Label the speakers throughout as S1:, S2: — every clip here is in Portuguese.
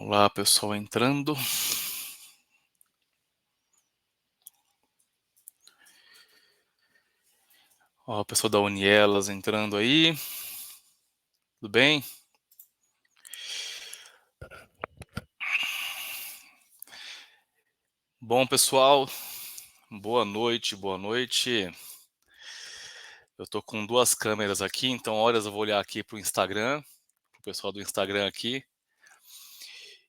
S1: Vamos lá, pessoal entrando. Ó, a pessoa da Unielas entrando aí. Tudo bem? Bom, pessoal, boa noite, boa noite. Eu tô com duas câmeras aqui, então horas eu vou olhar aqui pro Instagram, pro pessoal do Instagram aqui,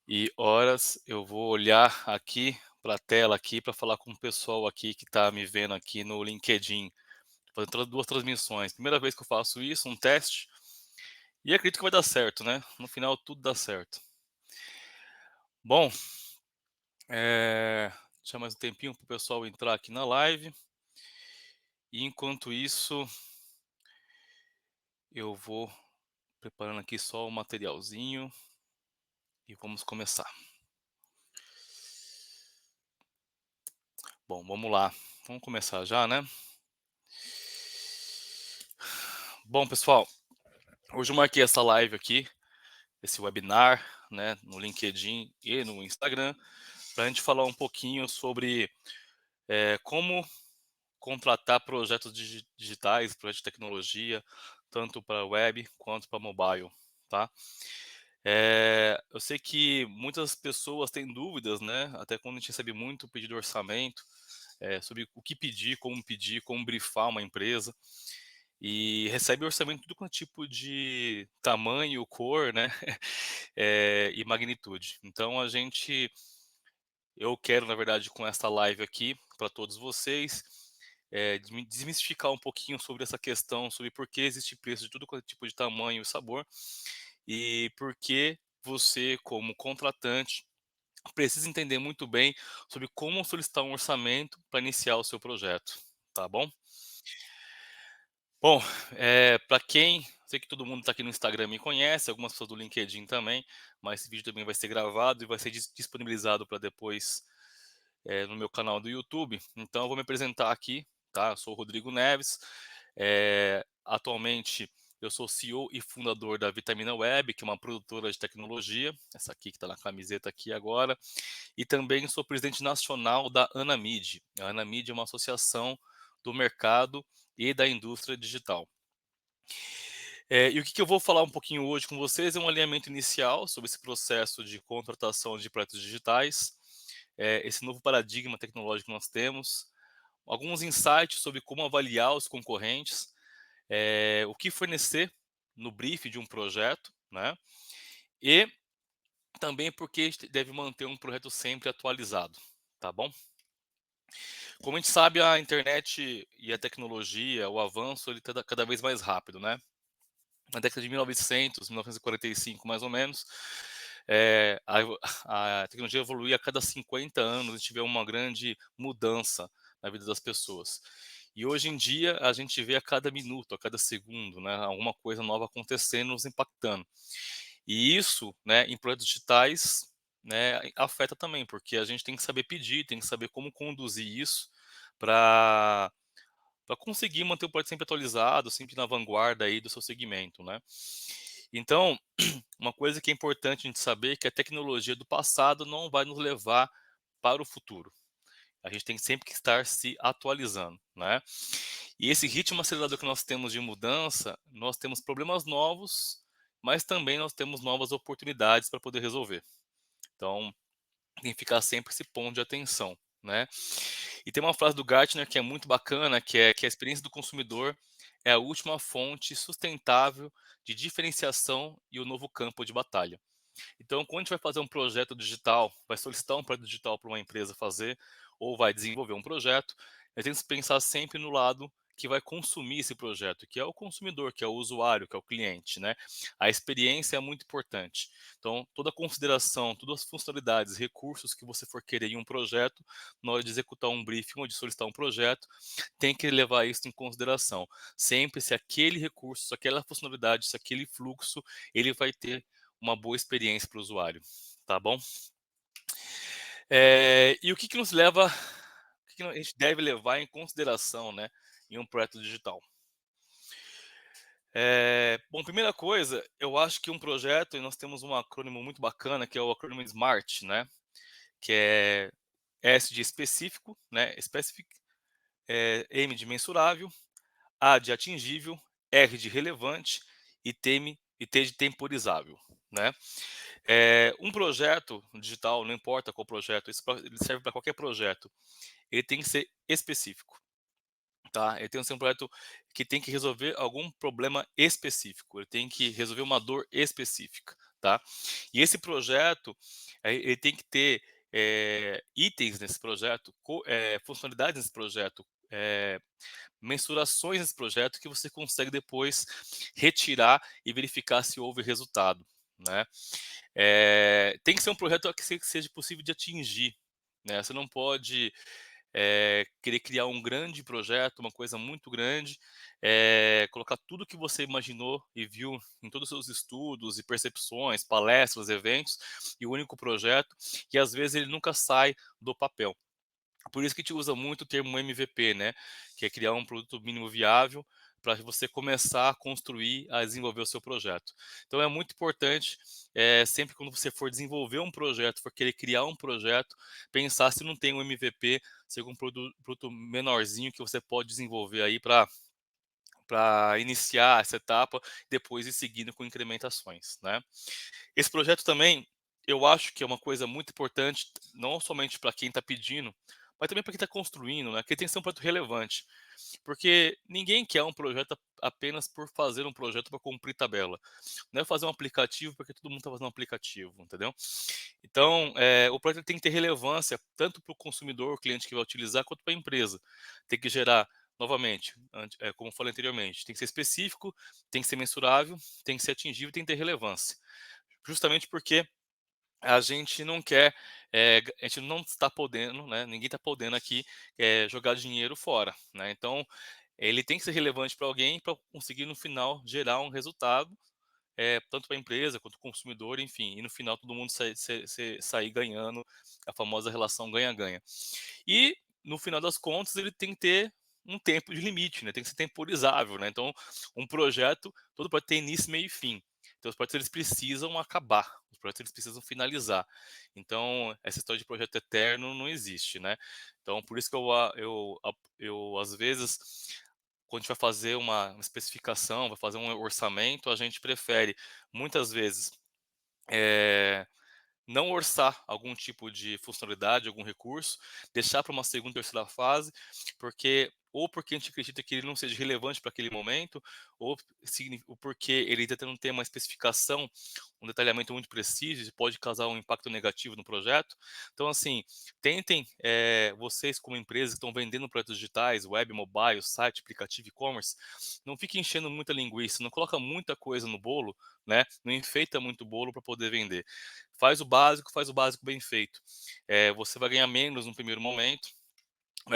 S1: e horas eu vou olhar aqui para a tela aqui para falar com o pessoal aqui que tá me vendo aqui no LinkedIn, fazendo duas transmissões. Primeira vez que eu faço isso, um teste, e acredito que vai dar certo, né? No final tudo dá certo. Bom, deixar mais um tempinho para o pessoal entrar aqui na live. E enquanto isso, eu vou preparando aqui só o materialzinho e vamos começar. Bom, vamos lá. Vamos começar já, né? Bom, pessoal, hoje eu marquei essa live aqui, esse webinar, né, no LinkedIn e no Instagram, para a gente falar um pouquinho sobre como contratar projetos digitais, projetos de tecnologia, tanto para web quanto para mobile, tá? Eu sei que muitas pessoas têm dúvidas, né? Até quando a gente recebe muito pedido de orçamento, sobre o que pedir, como brifar uma empresa, e recebe orçamento de tudo quanto é tipo de tamanho, cor, né? E magnitude. Então eu quero, na verdade, com essa live aqui, para todos vocês, desmistificar um pouquinho sobre essa questão, sobre por que existe preço de tudo quanto é tipo de tamanho e sabor, e por que você, como contratante, precisa entender muito bem sobre como solicitar um orçamento para iniciar o seu projeto, tá bom? Bom, para quem, sei que todo mundo está aqui no Instagram me conhece, algumas pessoas do LinkedIn também, mas esse vídeo também vai ser gravado e vai ser disponibilizado para depois no meu canal do YouTube. Então, eu vou me apresentar aqui, tá? Eu sou o Rodrigo Neves. Atualmente, eu sou CEO e fundador da Vitamina Web, que é uma produtora de tecnologia, essa aqui que está na camiseta aqui agora, e também sou presidente nacional da Anamid. A Anamid é uma associação do mercado e da indústria digital. E o que eu vou falar um pouquinho hoje com vocês é um alinhamento inicial sobre esse processo de contratação de projetos digitais, esse novo paradigma tecnológico que nós temos, alguns insights sobre como avaliar os concorrentes, o que fornecer no brief de um projeto, né? E também porque a gente deve manter um projeto sempre atualizado, tá bom? Como a gente sabe, a internet e a tecnologia, o avanço, ele está cada vez mais rápido, né? Na década de 1900, 1945, mais ou menos, a tecnologia evoluía a cada 50 anos, a gente vê uma grande mudança na vida das pessoas. E hoje em dia, a gente vê a cada minuto, a cada segundo, né, alguma coisa nova acontecendo, nos impactando. E isso, né, em projetos digitais, né, afeta também, porque a gente tem que saber pedir, tem que saber como conduzir isso para conseguir manter o projeto sempre atualizado, sempre na vanguarda aí do seu segmento, né? Então, uma coisa que é importante a gente saber é que a tecnologia do passado não vai nos levar para o futuro. A gente tem sempre que estar se atualizando, né? E esse ritmo acelerador que nós temos de mudança, nós temos problemas novos, mas também nós temos novas oportunidades para poder resolver. Então, tem que ficar sempre esse ponto de atenção, né? E tem uma frase do Gartner que é muito bacana, que a experiência do consumidor é a última fonte sustentável de diferenciação e o novo campo de batalha. Então, quando a gente vai fazer um projeto digital, vai solicitar um projeto digital para uma empresa fazer, ou vai desenvolver um projeto, a gente tem que pensar sempre no lado que vai consumir esse projeto, que é o consumidor, que é o usuário, que é o cliente, né? A experiência é muito importante. Então, toda a consideração, todas as funcionalidades, recursos que você for querer em um projeto, na hora de executar um briefing ou de solicitar um projeto, tem que levar isso em consideração. Sempre se aquele recurso, se aquela funcionalidade, se aquele fluxo, ele vai ter uma boa experiência para o usuário, tá bom? E o que nos leva, o que a gente deve levar em consideração, né, em um projeto digital? Bom, primeira coisa, eu acho que um projeto, e nós temos um acrônimo muito bacana, que é o acrônimo SMART, né, que é S de específico, né, specific, M de mensurável, A de atingível, R de relevante e T de temporizável, né. Um projeto digital, não importa qual projeto, ele serve para qualquer projeto, ele tem que ser específico. Tá, ele tem que ser um projeto que tem que resolver algum problema específico, ele tem que resolver uma dor específica, tá. E esse projeto, ele tem que ter, itens nesse projeto, funcionalidades nesse projeto, mensurações nesse projeto que você consegue depois retirar e verificar se houve resultado, né. Tem que ser um projeto que seja possível de atingir, né, você não pode querer criar um grande projeto, uma coisa muito grande, colocar tudo que você imaginou e viu em todos os seus estudos e percepções, palestras, eventos, e o único projeto, e às vezes ele nunca sai do papel. Por isso que a gente usa muito o termo MVP, né, que é criar um produto mínimo viável para você começar a construir, a desenvolver o seu projeto. Então é muito importante, sempre quando você for desenvolver um projeto, for querer criar um projeto, pensar se não tem um MVP, se algum produto menorzinho que você pode desenvolver aí para iniciar essa etapa, depois ir seguindo com incrementações, né. Esse projeto também, eu acho que é uma coisa muito importante, não somente para quem está pedindo, mas também para quem está construindo, né, que tem que ser um projeto relevante. Porque ninguém quer um projeto apenas por fazer um projeto para cumprir tabela. Não é fazer um aplicativo porque todo mundo está fazendo um aplicativo, entendeu? Então, o projeto tem que ter relevância tanto para o consumidor, o cliente que vai utilizar, quanto para a empresa. Tem que gerar, novamente, como eu falei anteriormente, tem que ser específico, tem que ser mensurável, tem que ser atingível e tem que ter relevância. Justamente porque a gente não quer, a gente não está podendo, né, ninguém está podendo aqui, jogar dinheiro fora, né. Então, ele tem que ser relevante para alguém para conseguir no final gerar um resultado, tanto para a empresa quanto para o consumidor, enfim, e no final todo mundo sair ganhando, a famosa relação ganha-ganha. E, no final das contas, ele tem que ter um tempo de limite, né, tem que ser temporizável, né, então, um projeto, todo projeto tem início, meio e fim. Então os projetos eles precisam acabar, os projetos eles precisam finalizar. Então, essa história de projeto eterno não existe, né. Então por isso que eu às vezes, quando a gente vai fazer uma especificação, vai fazer um orçamento, a gente prefere, muitas vezes, eh não orçar algum tipo de funcionalidade, algum recurso, deixar para uma segunda, terceira fase, porque a gente acredita que ele não seja relevante para aquele momento, ou porque ele ainda não tem uma especificação, um detalhamento muito preciso e pode causar um impacto negativo no projeto. Então, assim, tentem, vocês como empresas que estão vendendo projetos digitais, web, mobile, site, aplicativo, e-commerce, não fiquem enchendo muita linguiça, não coloca muita coisa no bolo, né? Não enfeita muito o bolo para poder vender. Faz o básico bem feito. Você vai ganhar menos no primeiro momento,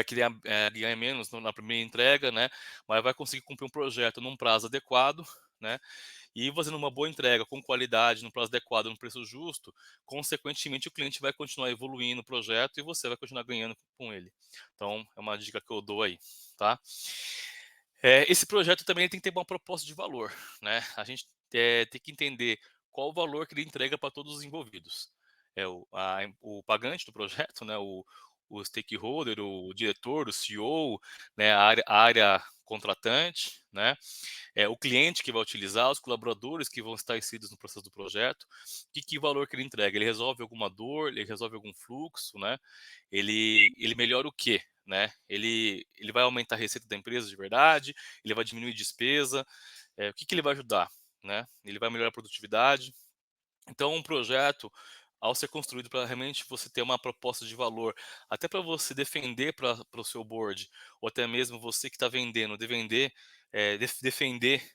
S1: ganhar menos na primeira entrega, né, mas vai conseguir cumprir um projeto num prazo adequado, né, e fazendo uma boa entrega com qualidade, num prazo adequado, num preço justo, consequentemente o cliente vai continuar evoluindo o projeto e você vai continuar ganhando com ele. Então é uma dica que eu dou aí, tá. Esse projeto também tem que ter uma proposta de valor, né, a gente, tem que entender qual o valor que ele entrega para todos os envolvidos. O pagante do projeto, né, o stakeholder, o diretor, o CEO, né, a área contratante, né, o cliente que vai utilizar, os colaboradores que vão estar inseridos no processo do projeto, que valor que ele entrega? Ele resolve alguma dor, ele resolve algum fluxo, né? Ele melhora o quê? Né? Ele vai aumentar a receita da empresa de verdade? Ele vai diminuir despesa? O que ele vai ajudar? Né? Ele vai melhorar a produtividade? Então, um projeto, ao ser construído para realmente você ter uma proposta de valor, até para você defender para o seu board, ou até mesmo você que está vendendo, defender,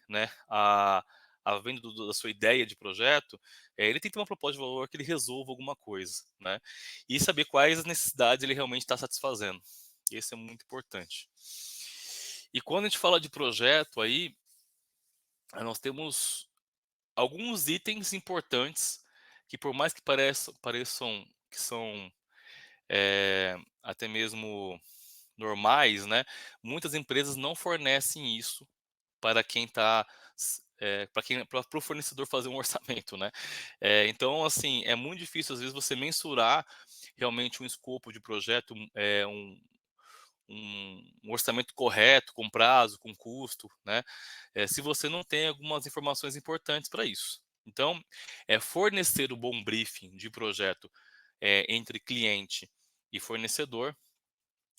S1: né, a venda da sua ideia de projeto, ele tem que ter uma proposta de valor que ele resolva alguma coisa, né? E saber quais as necessidades ele realmente está satisfazendo. Isso é muito importante. E quando a gente fala de projeto aí, nós temos alguns itens importantes que, por mais que pareçam que são, até mesmo normais, né, muitas empresas não fornecem isso para quem está para o fornecedor fazer um orçamento, né. Então, assim, é muito difícil, às vezes, você mensurar realmente um escopo de projeto, um orçamento correto, com prazo, com custo, né, se você não tem algumas informações importantes para isso. Então, fornecer o bom briefing de projeto, entre cliente e fornecedor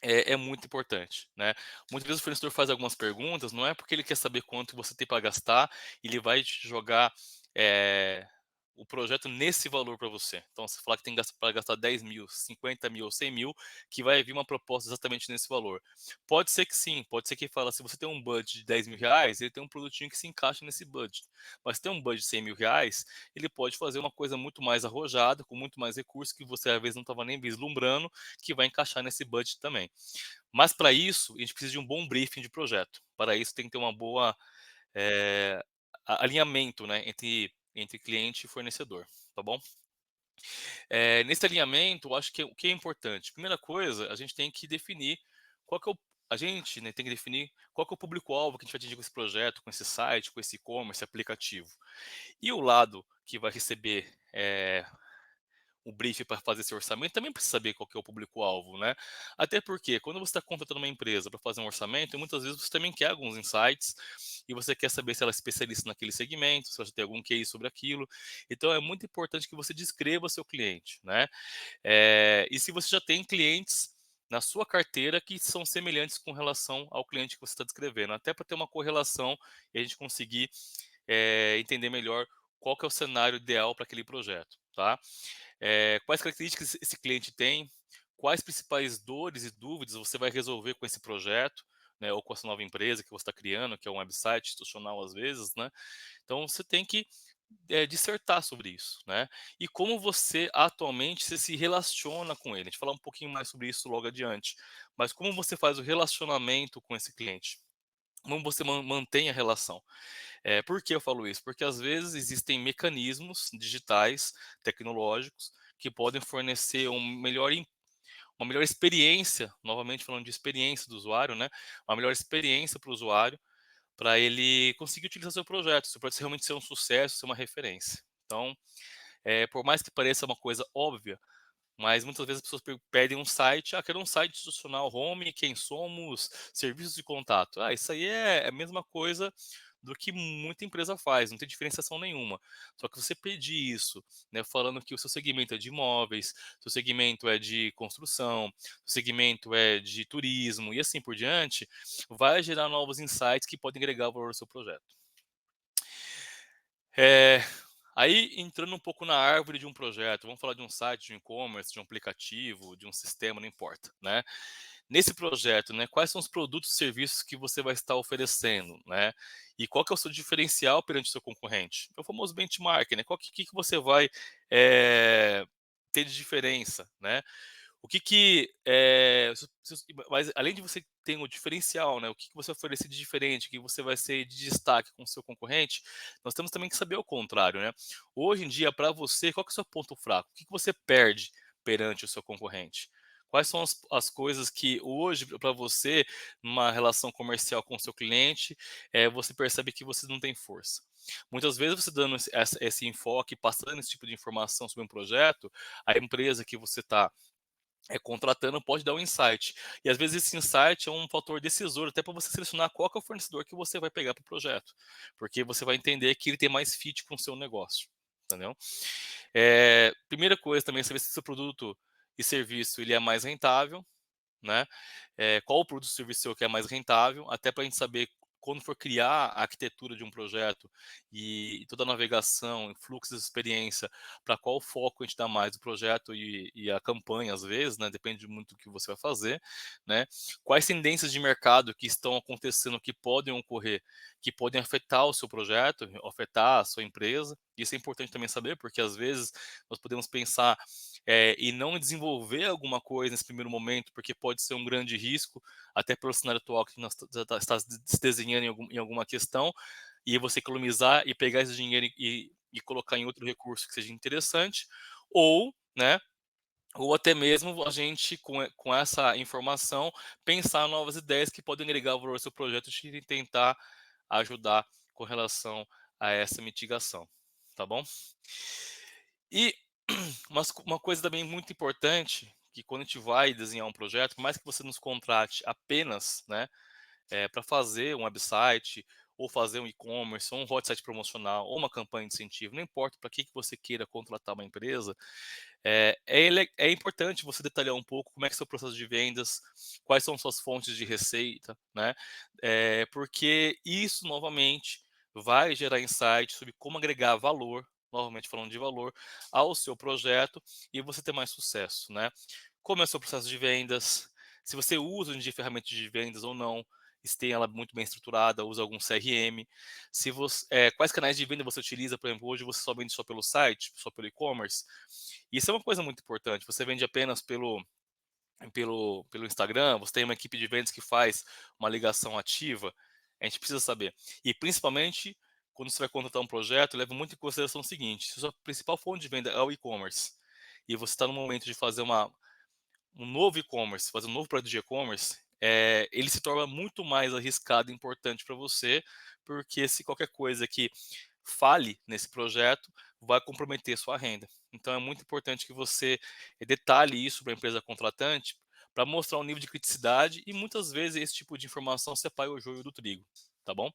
S1: é muito importante, né. Muitas vezes o fornecedor faz algumas perguntas, não é porque ele quer saber quanto você tem para gastar, ele vai te jogar, eh, o projeto nesse valor para você. Então, você falar que tem para gastar 10.000, 50.000 ou 100.000, que vai vir uma proposta exatamente nesse valor. Pode ser que sim, pode ser que fala, se você tem um budget de R$ 10.000, ele tem um produtinho que se encaixa nesse budget. Mas se tem um budget de R$ 100.000, ele pode fazer uma coisa muito mais arrojada, com muito mais recursos, que você às vezes não estava nem vislumbrando, que vai encaixar nesse budget também. Mas para isso, a gente precisa de um bom briefing de projeto. Para isso tem que ter uma boa, eh, alinhamento, né, entre cliente e fornecedor, tá bom? Nesse alinhamento, eu acho que o que é importante? Primeira coisa, a gente tem que definir qual que é o a gente, né, tem que definir qual que é o público-alvo que a gente vai atingir com esse projeto, com esse site, com esse e-commerce, aplicativo. E o lado que vai receber, o briefing para fazer esse orçamento também precisa saber qual que é o público-alvo, né. Até porque quando você está contratando uma empresa para fazer um orçamento, muitas vezes você também quer alguns insights, e você quer saber se ela é especialista naquele segmento, se ela já tem algum case sobre aquilo. Então é muito importante que você descreva seu cliente, né. E se você já tem clientes na sua carteira que são semelhantes com relação ao cliente que você está descrevendo, até para ter uma correlação e a gente conseguir, entender melhor qual que é o cenário ideal para aquele projeto, tá. Quais características esse cliente tem, quais principais dores e dúvidas você vai resolver com esse projeto, né, ou com essa nova empresa que você está criando, que é um website institucional às vezes, né. Então você tem que, dissertar sobre isso, né. E como você atualmente você se relaciona com ele, a gente vai falar um pouquinho mais sobre isso logo adiante, mas como você faz o relacionamento com esse cliente? Como você mantém a relação? Por que eu falo isso? Porque às vezes existem mecanismos digitais, tecnológicos, que podem fornecer uma melhor experiência, novamente falando de experiência do usuário, né? Uma melhor experiência para o usuário, para ele conseguir utilizar seu projeto. Seu projeto realmente ser um sucesso, ser uma referência. Então, por mais que pareça uma coisa óbvia, mas muitas vezes as pessoas pedem um site, quero um site institucional, home, quem somos, serviços de contato. Isso aí é a mesma coisa do que muita empresa faz, não tem diferenciação nenhuma. Só que você pedir isso, né, falando que o seu segmento é de imóveis, seu segmento é de construção, seu segmento é de turismo e assim por diante, vai gerar novos insights que podem agregar valor ao seu projeto. Eh, Aí, entrando um pouco na árvore de um projeto, vamos falar de um site, de um e-commerce, de um aplicativo, de um sistema, não importa, né. Nesse projeto, né, quais são os produtos e serviços que você vai estar oferecendo, né, e qual que é o seu diferencial perante o seu concorrente? É o famoso benchmark, né, qual que você vai, ter de diferença, né. O que que, mas além de você ter um diferencial, né, o que que você oferecer de diferente, o que você vai ser de destaque com o seu concorrente, nós temos também que saber o contrário, né. Hoje em dia, para você, qual que é o seu ponto fraco? O que que você perde perante o seu concorrente? Quais são as coisas que hoje, para você, numa relação comercial com o seu cliente, você percebe que você não tem força? Muitas vezes você dando esse enfoque, passando esse tipo de informação sobre um projeto, a empresa que você está contratando pode dar um insight. E às vezes esse insight é um fator decisor até para você selecionar qual que é o fornecedor que você vai pegar para o projeto, porque você vai entender que ele tem mais fit com o seu negócio, entendeu? Primeira coisa também é saber se o seu produto e serviço ele é mais rentável, né? Qual o produto ou serviço seu que é mais rentável, até para a gente saber quando for criar a arquitetura de um projeto e toda a navegação, fluxo de experiência, para qual foco a gente dá mais o projeto e a campanha, às vezes, né? Depende muito do que você vai fazer, né? Quais tendências de mercado que estão acontecendo, que podem ocorrer, que podem afetar o seu projeto, afetar a sua empresa. Isso é importante também saber, porque às vezes nós podemos pensar e não desenvolver alguma coisa nesse primeiro momento, porque pode ser um grande risco, até pelo cenário atual que nós está se desenhando em alguma questão, e você economizar e pegar esse dinheiro e colocar em outro recurso que seja interessante, ou, né, ou até mesmo a gente, com essa informação, pensar novas ideias que podem agregar valor ao seu projeto e tentar ajudar com relação a essa mitigação, tá bom? E uma coisa também muito importante, que quando a gente vai desenhar um projeto, por mais que você nos contrate apenas, né, para fazer um website, ou fazer um e-commerce, ou um hot site promocional, ou uma campanha de incentivo, não importa para que você queira contratar uma empresa, é importante você detalhar um pouco como é que é o seu processo de vendas, quais são suas fontes de receita, né? Porque isso, novamente, vai gerar insight sobre como agregar valor, novamente falando de valor, ao seu projeto e você ter mais sucesso, né? Como é o seu processo de vendas, se você usa de ferramentas de vendas ou não, se tem ela muito bem estruturada, usa algum CRM, se você, quais canais de venda você utiliza, por exemplo, hoje você só vende só pelo site, só pelo e-commerce, isso é uma coisa muito importante. Você vende apenas pelo Instagram, você tem uma equipe de vendas que faz uma ligação ativa, a gente precisa saber. E principalmente, quando você vai contratar um projeto, leva muito em consideração o seguinte: se a sua principal fonte de venda é o e-commerce, e você está no momento de fazer um novo e-commerce, fazer um novo projeto de e-commerce, ele se torna muito mais arriscado e importante para você, porque se qualquer coisa que fale nesse projeto vai comprometer sua renda. Então é muito importante que você detalhe isso para a empresa contratante, para mostrar um nível de criticidade e muitas vezes esse tipo de informação separa o joio do trigo, tá bom?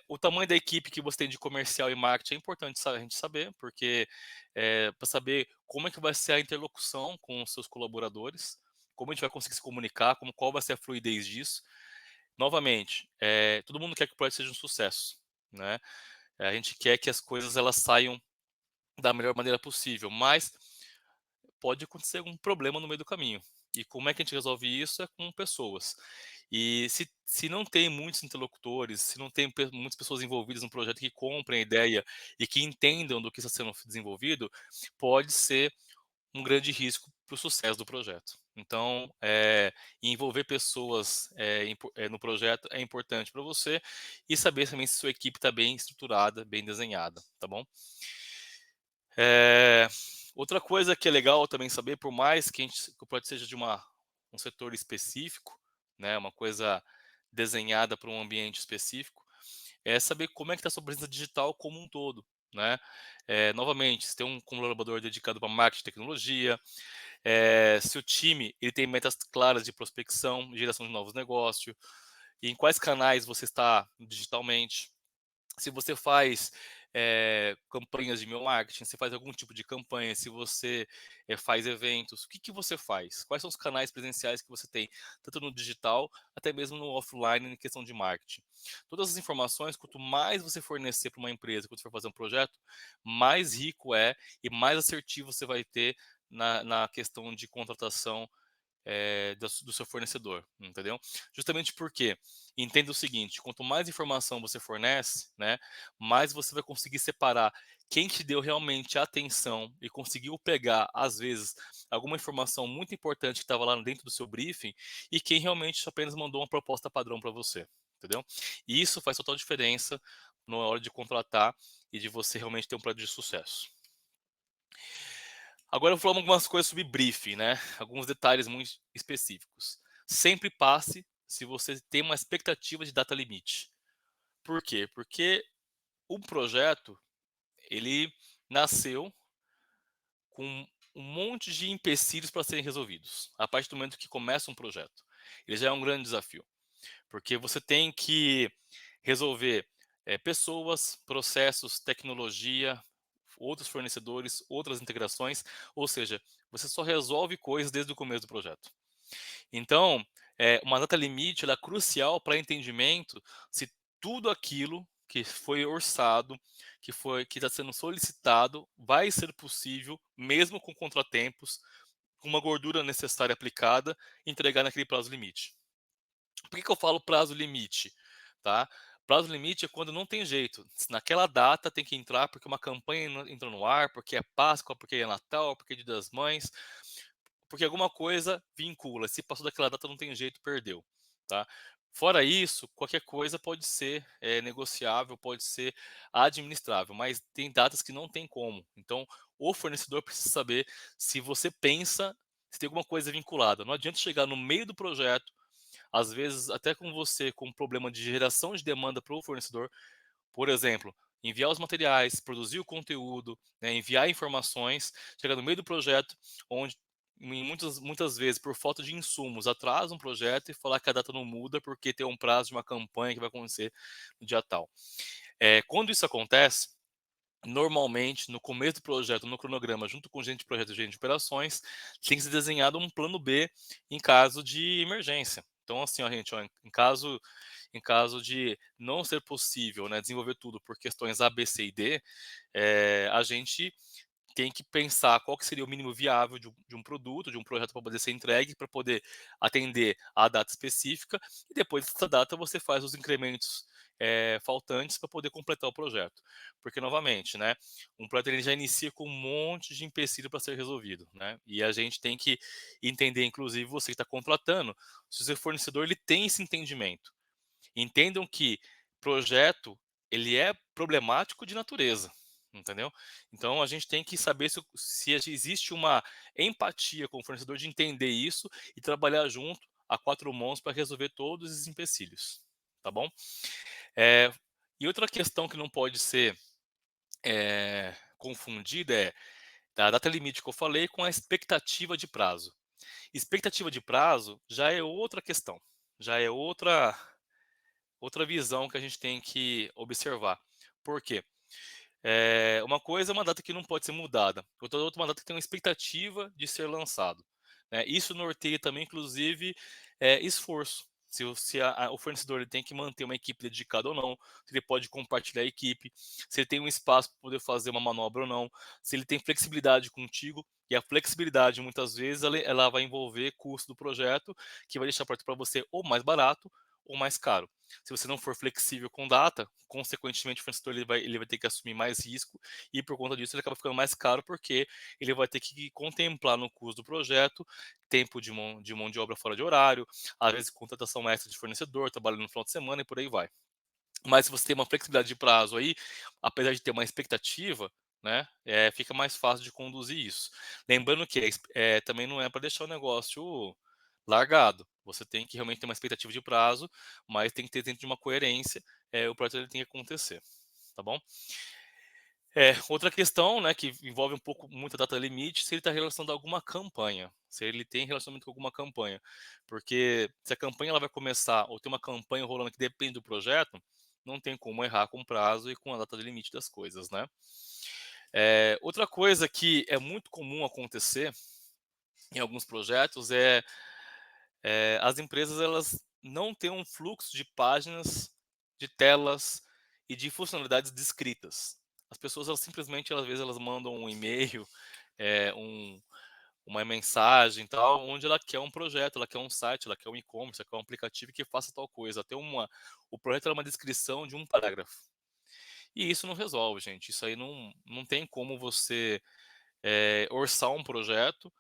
S1: O tamanho da equipe que você tem de comercial e marketing é importante a gente saber, porque para saber como é que vai ser a interlocução com os seus colaboradores, como a gente vai conseguir se comunicar, qual vai ser a fluidez disso. Novamente, todo mundo quer que o projeto seja um sucesso, né? A gente quer que as coisas elas saiam da melhor maneira possível, mas pode acontecer algum problema no meio do caminho. E como é que a gente resolve isso? É com pessoas. E se não tem muitos interlocutores, se não tem muitas pessoas envolvidas no projeto que comprem a ideia e que entendam do que está sendo desenvolvido, pode ser um grande risco para o sucesso do projeto. Então, envolver pessoas no projeto é importante para você e saber também se sua equipe está bem estruturada, bem desenhada, tá bom? Eh, Outra coisa que é legal também saber, por mais que o projeto seja de um setor específico, né, uma coisa desenhada para um ambiente específico, é saber como é que está a sua presença digital como um todo, né? Novamente, se tem um colaborador dedicado para marketing e tecnologia, se o time ele tem metas claras de prospecção, geração de novos negócios, e em quais canais você está digitalmente, se você faz campanhas de email marketing, se faz algum tipo de campanha, se você faz eventos, o que, que você faz? Quais são os canais presenciais que você tem, tanto no digital, até mesmo no offline, em questão de marketing. Todas as informações, quanto mais você fornecer para uma empresa, quando você for fazer um projeto, mais rico é e mais assertivo você vai ter na questão de contratação do seu fornecedor, entendeu? Justamente porque entenda o seguinte: quanto mais informação você fornece, né, mais você vai conseguir separar quem te deu realmente atenção e conseguiu pegar, às vezes, alguma informação muito importante que estava lá dentro do seu briefing e quem realmente apenas mandou uma proposta padrão para você, entendeu? E isso faz total diferença na hora de contratar e de você realmente ter um projeto de sucesso. Agora eu vou falar algumas coisas sobre briefing, né? Alguns detalhes muito específicos. Sempre passe se você tem uma expectativa de data limite. Por quê? Porque o projeto ele nasceu com um monte de empecilhos para serem resolvidos. A partir do momento que começa um projeto, ele já é um grande desafio, porque você tem que resolver pessoas, processos, tecnologia, outros fornecedores, outras integrações, ou seja, você só resolve coisas desde o começo do projeto. Então, uma data limite ela é crucial para entendimento se tudo aquilo que foi orçado, que está sendo solicitado, vai ser possível, mesmo com contratempos, com uma gordura necessária aplicada, entregar naquele prazo limite. Por que eu falo prazo limite? Tá? Prazo limite é quando não tem jeito. Naquela data tem que entrar porque uma campanha entrou no ar, porque é Páscoa, porque é Natal, porque é Dia das Mães, porque alguma coisa vincula. Se passou daquela data não tem jeito, perdeu. Tá? Fora isso, qualquer coisa pode ser negociável, pode ser administrável, mas tem datas que não tem como. Então, o fornecedor precisa saber se você pensa se tem alguma coisa vinculada. Não adianta chegar no meio do projeto, às vezes até com você com problema de geração de demanda para o fornecedor, por exemplo, enviar os materiais, produzir o conteúdo, né, enviar informações, chega no meio do projeto, onde muitas vezes, por falta de insumos, atrasa um projeto e falar que a data não muda porque tem um prazo de uma campanha que vai acontecer no dia tal. Quando isso acontece, normalmente, no começo do projeto, no cronograma, junto com gente de projeto e gente de operações, tem que ser desenhado um plano B em caso de emergência. Então, assim, ó, gente, ó, em caso de não ser possível, né, desenvolver tudo por questões A, B, C e D, a gente tem que pensar qual que seria o mínimo viável de um produto, de um projeto para poder ser entregue, para poder atender à data específica, e depois dessa data você faz os incrementos faltantes para poder completar o projeto. Porque, novamente, né, um projeto ele já inicia com um monte de empecilho para ser resolvido, né, e a gente tem que entender, inclusive você que está contratando, se o seu fornecedor ele tem esse entendimento. Entendam que projeto, ele é problemático de natureza, entendeu? Então a gente tem que saber se existe uma empatia com o fornecedor de entender isso e trabalhar junto a quatro mãos para resolver todos esses empecilhos, tá bom? Eh, e outra questão que não pode ser confundida é a data limite que eu falei com a expectativa de prazo. Expectativa de prazo já é outra questão, já é outra visão que a gente tem que observar. Por quê? Uma coisa é uma data que não pode ser mudada, outra é uma data que tem uma expectativa de ser lançado, né. Isso norteia também, inclusive, esforço. Se o fornecedor ele tem que manter uma equipe dedicada ou não, se ele pode compartilhar a equipe, se ele tem um espaço para poder fazer uma manobra ou não, se ele tem flexibilidade contigo, e a flexibilidade muitas vezes ela vai envolver custo do projeto, que vai deixar o projeto para você ou mais barato ou mais caro. Se você não for flexível com data, consequentemente o fornecedor ele vai ter que assumir mais risco e por conta disso ele acaba ficando mais caro porque ele vai ter que contemplar no custo do projeto tempo de mão de obra fora de horário, às vezes contratação extra de fornecedor, trabalhando no final de semana e por aí vai. Mas se você tem uma flexibilidade de prazo aí, apesar de ter uma expectativa, né, fica mais fácil de conduzir isso. Lembrando que também não é para deixar o negócio largado. Você tem que realmente ter uma expectativa de prazo, mas tem que ter dentro de uma coerência, o projeto ele tem que acontecer, tá bom? Outra questão, né, que envolve um pouco muita data limite, se ele está relacionado a alguma campanha, se ele tem relacionamento com alguma campanha. Porque se a campanha ela vai começar ou tem uma campanha rolando que depende do projeto, não tem como errar com o prazo e com a data limite das coisas, né. Outra coisa que é muito comum acontecer em alguns projetos as empresas elas não têm um fluxo de páginas, de telas e de funcionalidades descritas. As pessoas elas simplesmente às vezes elas mandam um e-mail, eh, um uma mensagem e tal, onde ela quer um projeto, ela quer um site, ela quer um e-commerce, ela quer um aplicativo que faça tal coisa. O projeto é uma descrição de um parágrafo. E isso não resolve, gente. Isso aí não tem como você orçar um projeto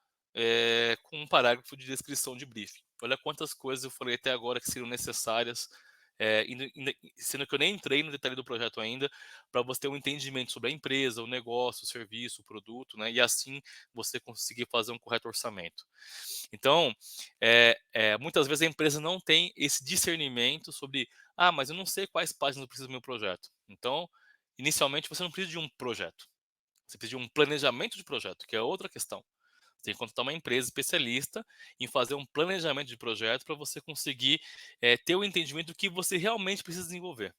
S1: com um parágrafo de descrição de briefing. Olha quantas coisas eu falei até agora que seriam necessárias, sendo que eu nem entrei no detalhe do projeto ainda, para você ter um entendimento sobre a empresa, o negócio, o serviço, o produto, né, e assim você conseguir fazer um correto orçamento. Então, muitas vezes a empresa não tem esse discernimento sobre, mas eu não sei quais páginas eu preciso do meu projeto. Então, inicialmente você não precisa de um projeto. Você precisa de um planejamento de projeto, que é outra questão. Você tem que contratar uma empresa especialista em fazer um planejamento de projeto para você conseguir ter o entendimento do que você realmente precisa desenvolver,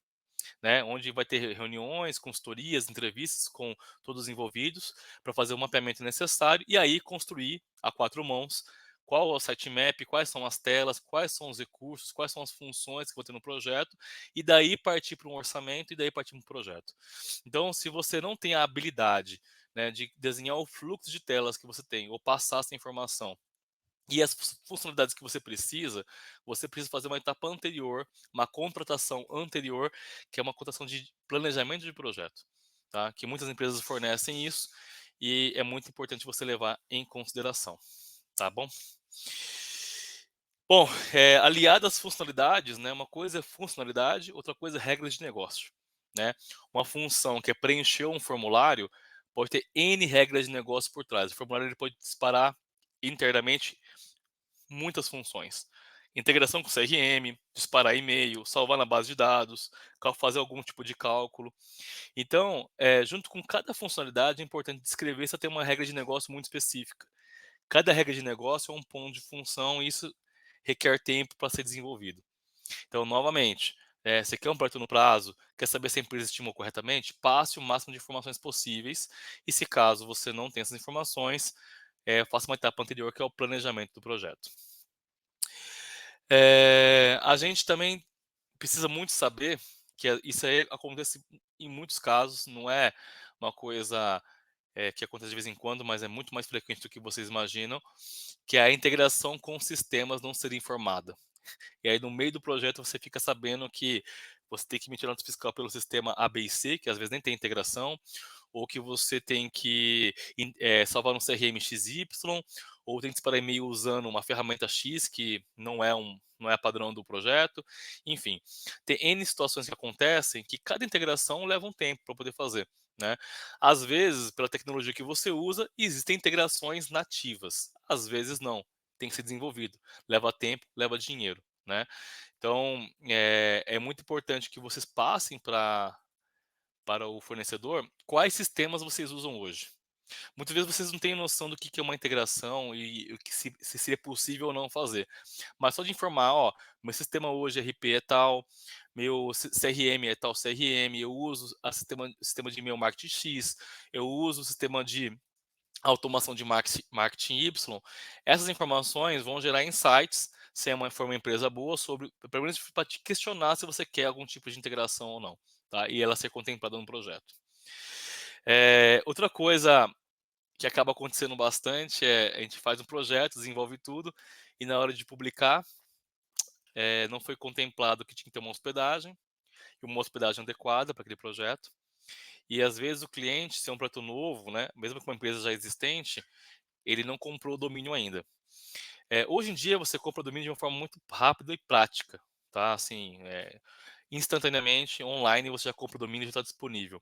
S1: né? Onde vai ter reuniões, consultorias, entrevistas com todos os envolvidos para fazer o mapeamento necessário e aí construir a quatro mãos qual é o sitemap, quais são as telas, quais são os recursos, quais são as funções que vão ter no projeto, e daí partir para um orçamento e daí partir para um projeto. Então, se você não tem a habilidade, né, de desenhar o fluxo de telas que você tem, ou passar essa informação e as funcionalidades que você precisa fazer uma etapa anterior, uma contratação anterior, que é uma contratação de planejamento de projeto, tá? Que muitas empresas fornecem isso e é muito importante você levar em consideração, tá bom? Bom, aliado às funcionalidades, né, uma coisa é funcionalidade, outra coisa é regras de negócio, né? Uma função que é preencher um formulário pode ter N regras de negócio por trás. O formulário ele pode disparar internamente muitas funções. integração com CRM, disparar e-mail, salvar na base de dados, fazer algum tipo de cálculo. Então, junto com cada funcionalidade, é importante descrever se tem uma regra de negócio muito específica. Cada regra de negócio é um ponto de função e isso requer tempo para ser desenvolvido. Então, novamente, você quer um projeto no prazo, quer saber se a empresa estimou corretamente, passe o máximo de informações possíveis e, se caso você não tem essas informações, faça uma etapa anterior que é o planejamento do projeto. A gente também precisa muito saber que isso aí acontece em muitos casos, não é uma coisa que acontece de vez em quando, mas é muito mais frequente do que vocês imaginam, que é a integração com sistemas não ser informada. E aí, no meio do projeto, você fica sabendo que você tem que emitir nota fiscal pelo sistema A, B e C, que às vezes nem tem integração, ou que você tem que salvar no CRM XY, ou tem que disparar e-mail usando uma ferramenta X, que não é padrão do projeto. Enfim, tem N situações que acontecem que cada integração leva um tempo para poder fazer. Né? Às vezes, pela tecnologia que você usa, existem integrações nativas. Às vezes, não. Tem que ser desenvolvido. Leva tempo, leva dinheiro. Né? Então, é muito importante que vocês passem para o fornecedor quais sistemas vocês usam hoje. Muitas vezes vocês não têm noção do que é uma integração e o que se seria possível ou não fazer. Mas só de informar, ó, meu sistema hoje RP é tal, meu CRM é tal CRM, eu uso sistema de e-mail marketing X, eu uso o sistema de automação de marketing Y, essas informações vão gerar insights, se for uma empresa boa, sobre, pelo menos para te questionar se você quer algum tipo de integração ou não, tá? E ela ser contemplada no projeto. Outra coisa que acaba acontecendo bastante é a gente faz um projeto, desenvolve tudo, e na hora de publicar, não foi contemplado que tinha que ter uma hospedagem, e uma hospedagem adequada para aquele projeto. E às vezes o cliente, se é um projeto novo, né, mesmo com uma empresa já existente, ele não comprou o domínio ainda. Hoje em dia você compra o domínio de uma forma muito rápida e prática, tá? Assim, instantaneamente, online, você já compra o domínio e já está disponível.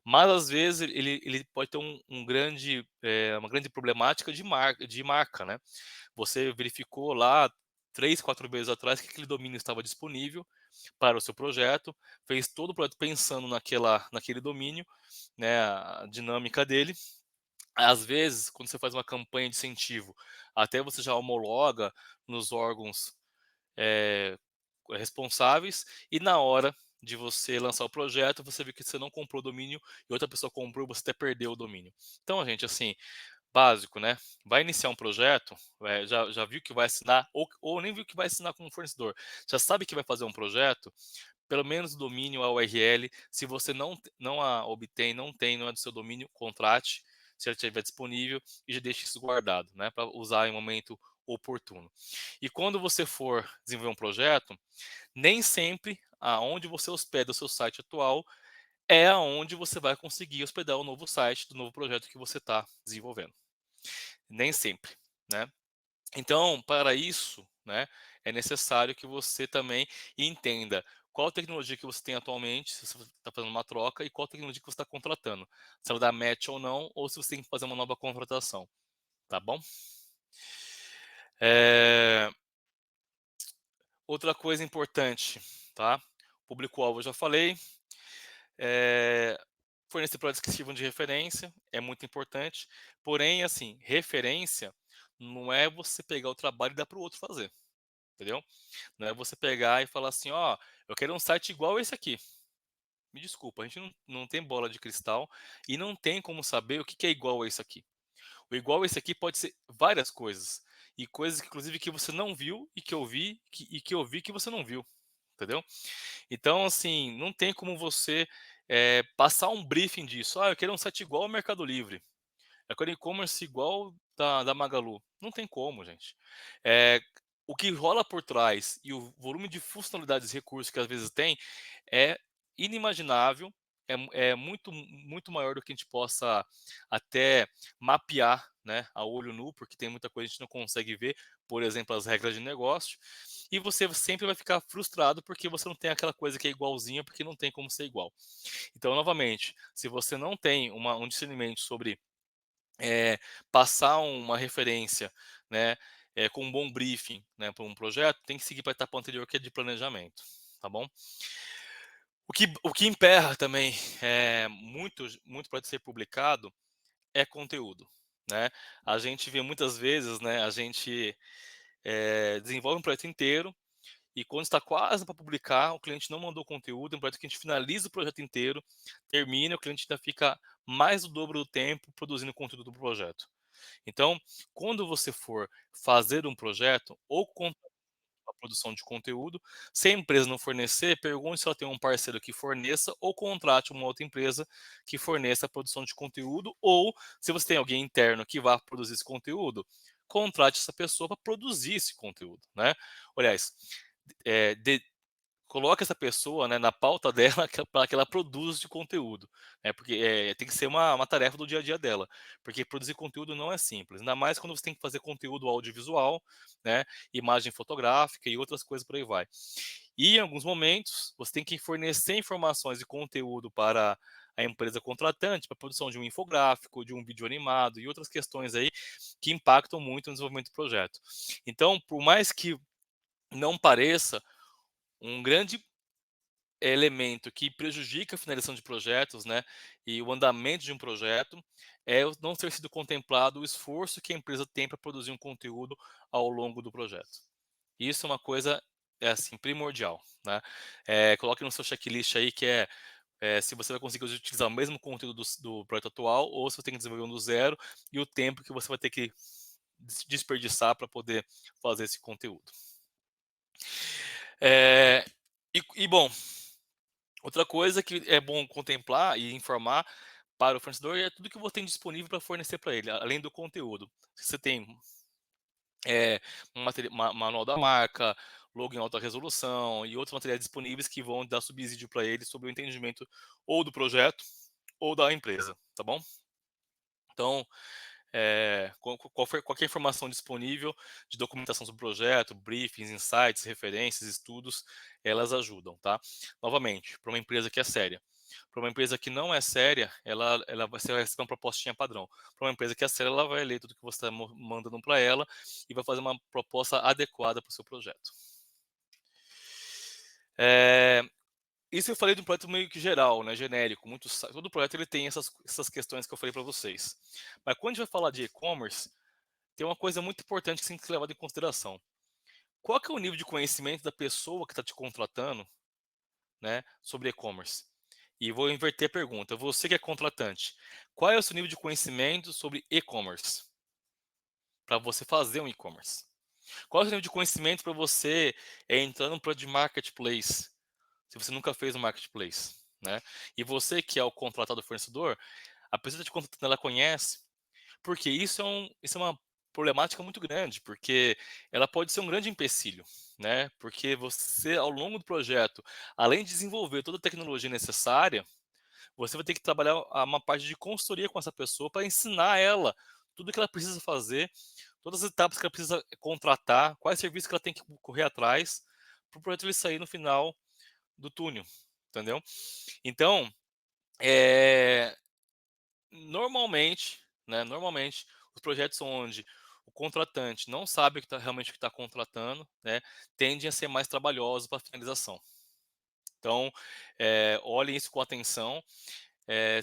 S1: Mas às vezes ele pode ter uma grande problemática de marca, né? Você verificou lá 3, 4 meses atrás que aquele domínio estava disponível para o seu projeto, fez todo o projeto pensando naquele domínio, né, a dinâmica dele. Às vezes, quando você faz uma campanha de incentivo, até você já homologa nos órgãos eh, responsáveis, e na hora de você lançar o projeto, você vê que você não comprou o domínio e outra pessoa comprou, você até perdeu o domínio. Então, gente, assim, básico, né? Vai iniciar um projeto, já viu que vai assinar, ou nem viu que vai assinar com um fornecedor, já sabe que vai fazer um projeto, pelo menos o domínio, a URL. Se você não a obtém, não é do seu domínio, contrate, se ela estiver disponível, e já deixe isso guardado, né, para usar em um momento oportuno. E quando você for desenvolver um projeto, nem sempre aonde você hospeda o seu site atual é aonde você vai conseguir hospedar o novo site do novo projeto que você está desenvolvendo. Nem sempre, né? Então, para isso, né, é necessário que você também entenda qual tecnologia que você tem atualmente, se você está fazendo uma troca, e qual tecnologia que você está contratando. Se ela dá match ou não, ou se você tem que fazer uma nova contratação, tá bom? Eh, Outra coisa importante, tá? Público-alvo eu já falei. Eh, Fornecer projetos que sirvam de referência é muito importante. Porém, assim, referência não é você pegar o trabalho e dar para o outro fazer, entendeu? Não é você pegar e falar assim, ó, eu quero um site igual esse aqui. Me desculpa, a gente não tem bola de cristal e não tem como saber o que que é igual a esse aqui. O igual a esse aqui pode ser várias coisas. E coisas, inclusive, que você não viu e que eu vi, e que eu vi que você não viu. Entendeu? Então, assim, não tem como você passar um briefing disso. Ah, eu quero um site igual ao Mercado Livre. Eu quero e-commerce igual da Magalu. Não tem como, gente. Eh, o que rola por trás e o volume de funcionalidades e recursos que às vezes tem é inimaginável, é muito maior do que a gente possa até mapear, né, a olho nu, porque tem muita coisa que a gente não consegue ver, por exemplo, as regras de negócio, e você sempre vai ficar frustrado porque você não tem aquela coisa que é igualzinha, porque não tem como ser igual. Então, novamente, se você não tem um discernimento sobre passar uma referência, né? com um bom briefing, né, para um projeto, tem que seguir para a etapa anterior, que é de planejamento, tá bom? O que emperra também, muito pode ser publicado, é conteúdo, né. A gente vê muitas vezes, né, a gente, desenvolve um projeto inteiro e quando está quase para publicar, o cliente não mandou conteúdo, é um projeto que a gente finaliza o projeto inteiro, termina, o cliente ainda fica mais do dobro do tempo produzindo conteúdo do projeto. Então, quando você for fazer um projeto ou a produção de conteúdo. Se a empresa não fornecer, pergunte se ela tem um parceiro que forneça ou contrate uma outra empresa que forneça a produção de conteúdo, ou se você tem alguém interno que vá produzir esse conteúdo, contrate essa pessoa para produzir esse conteúdo, né? Aliás, eh, de- coloque essa pessoa, né, na pauta dela para que ela produza de conteúdo, né, porque tem que ser uma tarefa do dia a dia dela, porque produzir conteúdo não é simples, ainda mais quando você tem que fazer conteúdo audiovisual, né, imagem fotográfica e outras coisas por aí vai. E em alguns momentos você tem que fornecer informações e conteúdo para a empresa contratante, para a produção de um infográfico, de um vídeo animado e outras questões aí que impactam muito no desenvolvimento do projeto. Então, por mais que não pareça, um grande elemento que prejudica a finalização de projetos, né, e o andamento de um projeto, é o não ter sido contemplado o esforço que a empresa tem para produzir um conteúdo ao longo do projeto. Isso é uma coisa, assim, primordial, né. Coloque no seu checklist aí que se você vai conseguir utilizar o mesmo conteúdo do projeto atual ou se você tem que desenvolver um do zero e o tempo que você vai ter que desperdiçar para poder fazer esse conteúdo. Eh, bom, outra coisa que é bom contemplar e informar para o fornecedor é tudo que você tem disponível para fornecer para ele, além do conteúdo. Se você tem manual da marca, logo em alta resolução e outros materiais disponíveis que vão dar subsídio para ele sobre o entendimento ou do projeto ou da empresa, tá bom? Então, qualquer informação disponível de documentação sobre o projeto, briefings, insights, referências, estudos, elas ajudam, tá? Novamente, para uma empresa que é séria. Para uma empresa que não é séria, você vai receber uma propostinha padrão. Para uma empresa que é séria, ela vai ler tudo que você está mandando para ela e vai fazer uma proposta adequada para o seu projeto. É, isso eu falei de um projeto meio que geral, né, genérico. Todo projeto ele tem essas questões que eu falei para vocês. Mas quando a gente vai falar de e-commerce, tem uma coisa muito importante que tem que ser levada em consideração. Qual que é o nível de conhecimento da pessoa que está te contratando, né, sobre e-commerce? E vou inverter a pergunta. Você que é contratante, qual é o seu nível de conhecimento sobre e-commerce? Para você fazer um e-commerce. Qual é o seu nível de conhecimento para você entrar num projeto de marketplace, se você nunca fez um marketplace, né? E você que é o contratado fornecedor, a pessoa que está te contratando, ela conhece. Porque isso é uma problemática muito grande, porque ela pode ser um grande empecilho, né, porque você ao longo do projeto, além de desenvolver toda a tecnologia necessária, você vai ter que trabalhar uma parte de consultoria com essa pessoa para ensinar ela tudo o que ela precisa fazer, todas as etapas que ela precisa contratar, quais serviços que ela tem que correr atrás, para o projeto ele sair no final do túnel, entendeu? Então, eh normalmente, os projetos onde o contratante não sabe realmente o que está contratando, né, tendem a ser mais trabalhosos para finalização. Então, olhem isso com atenção.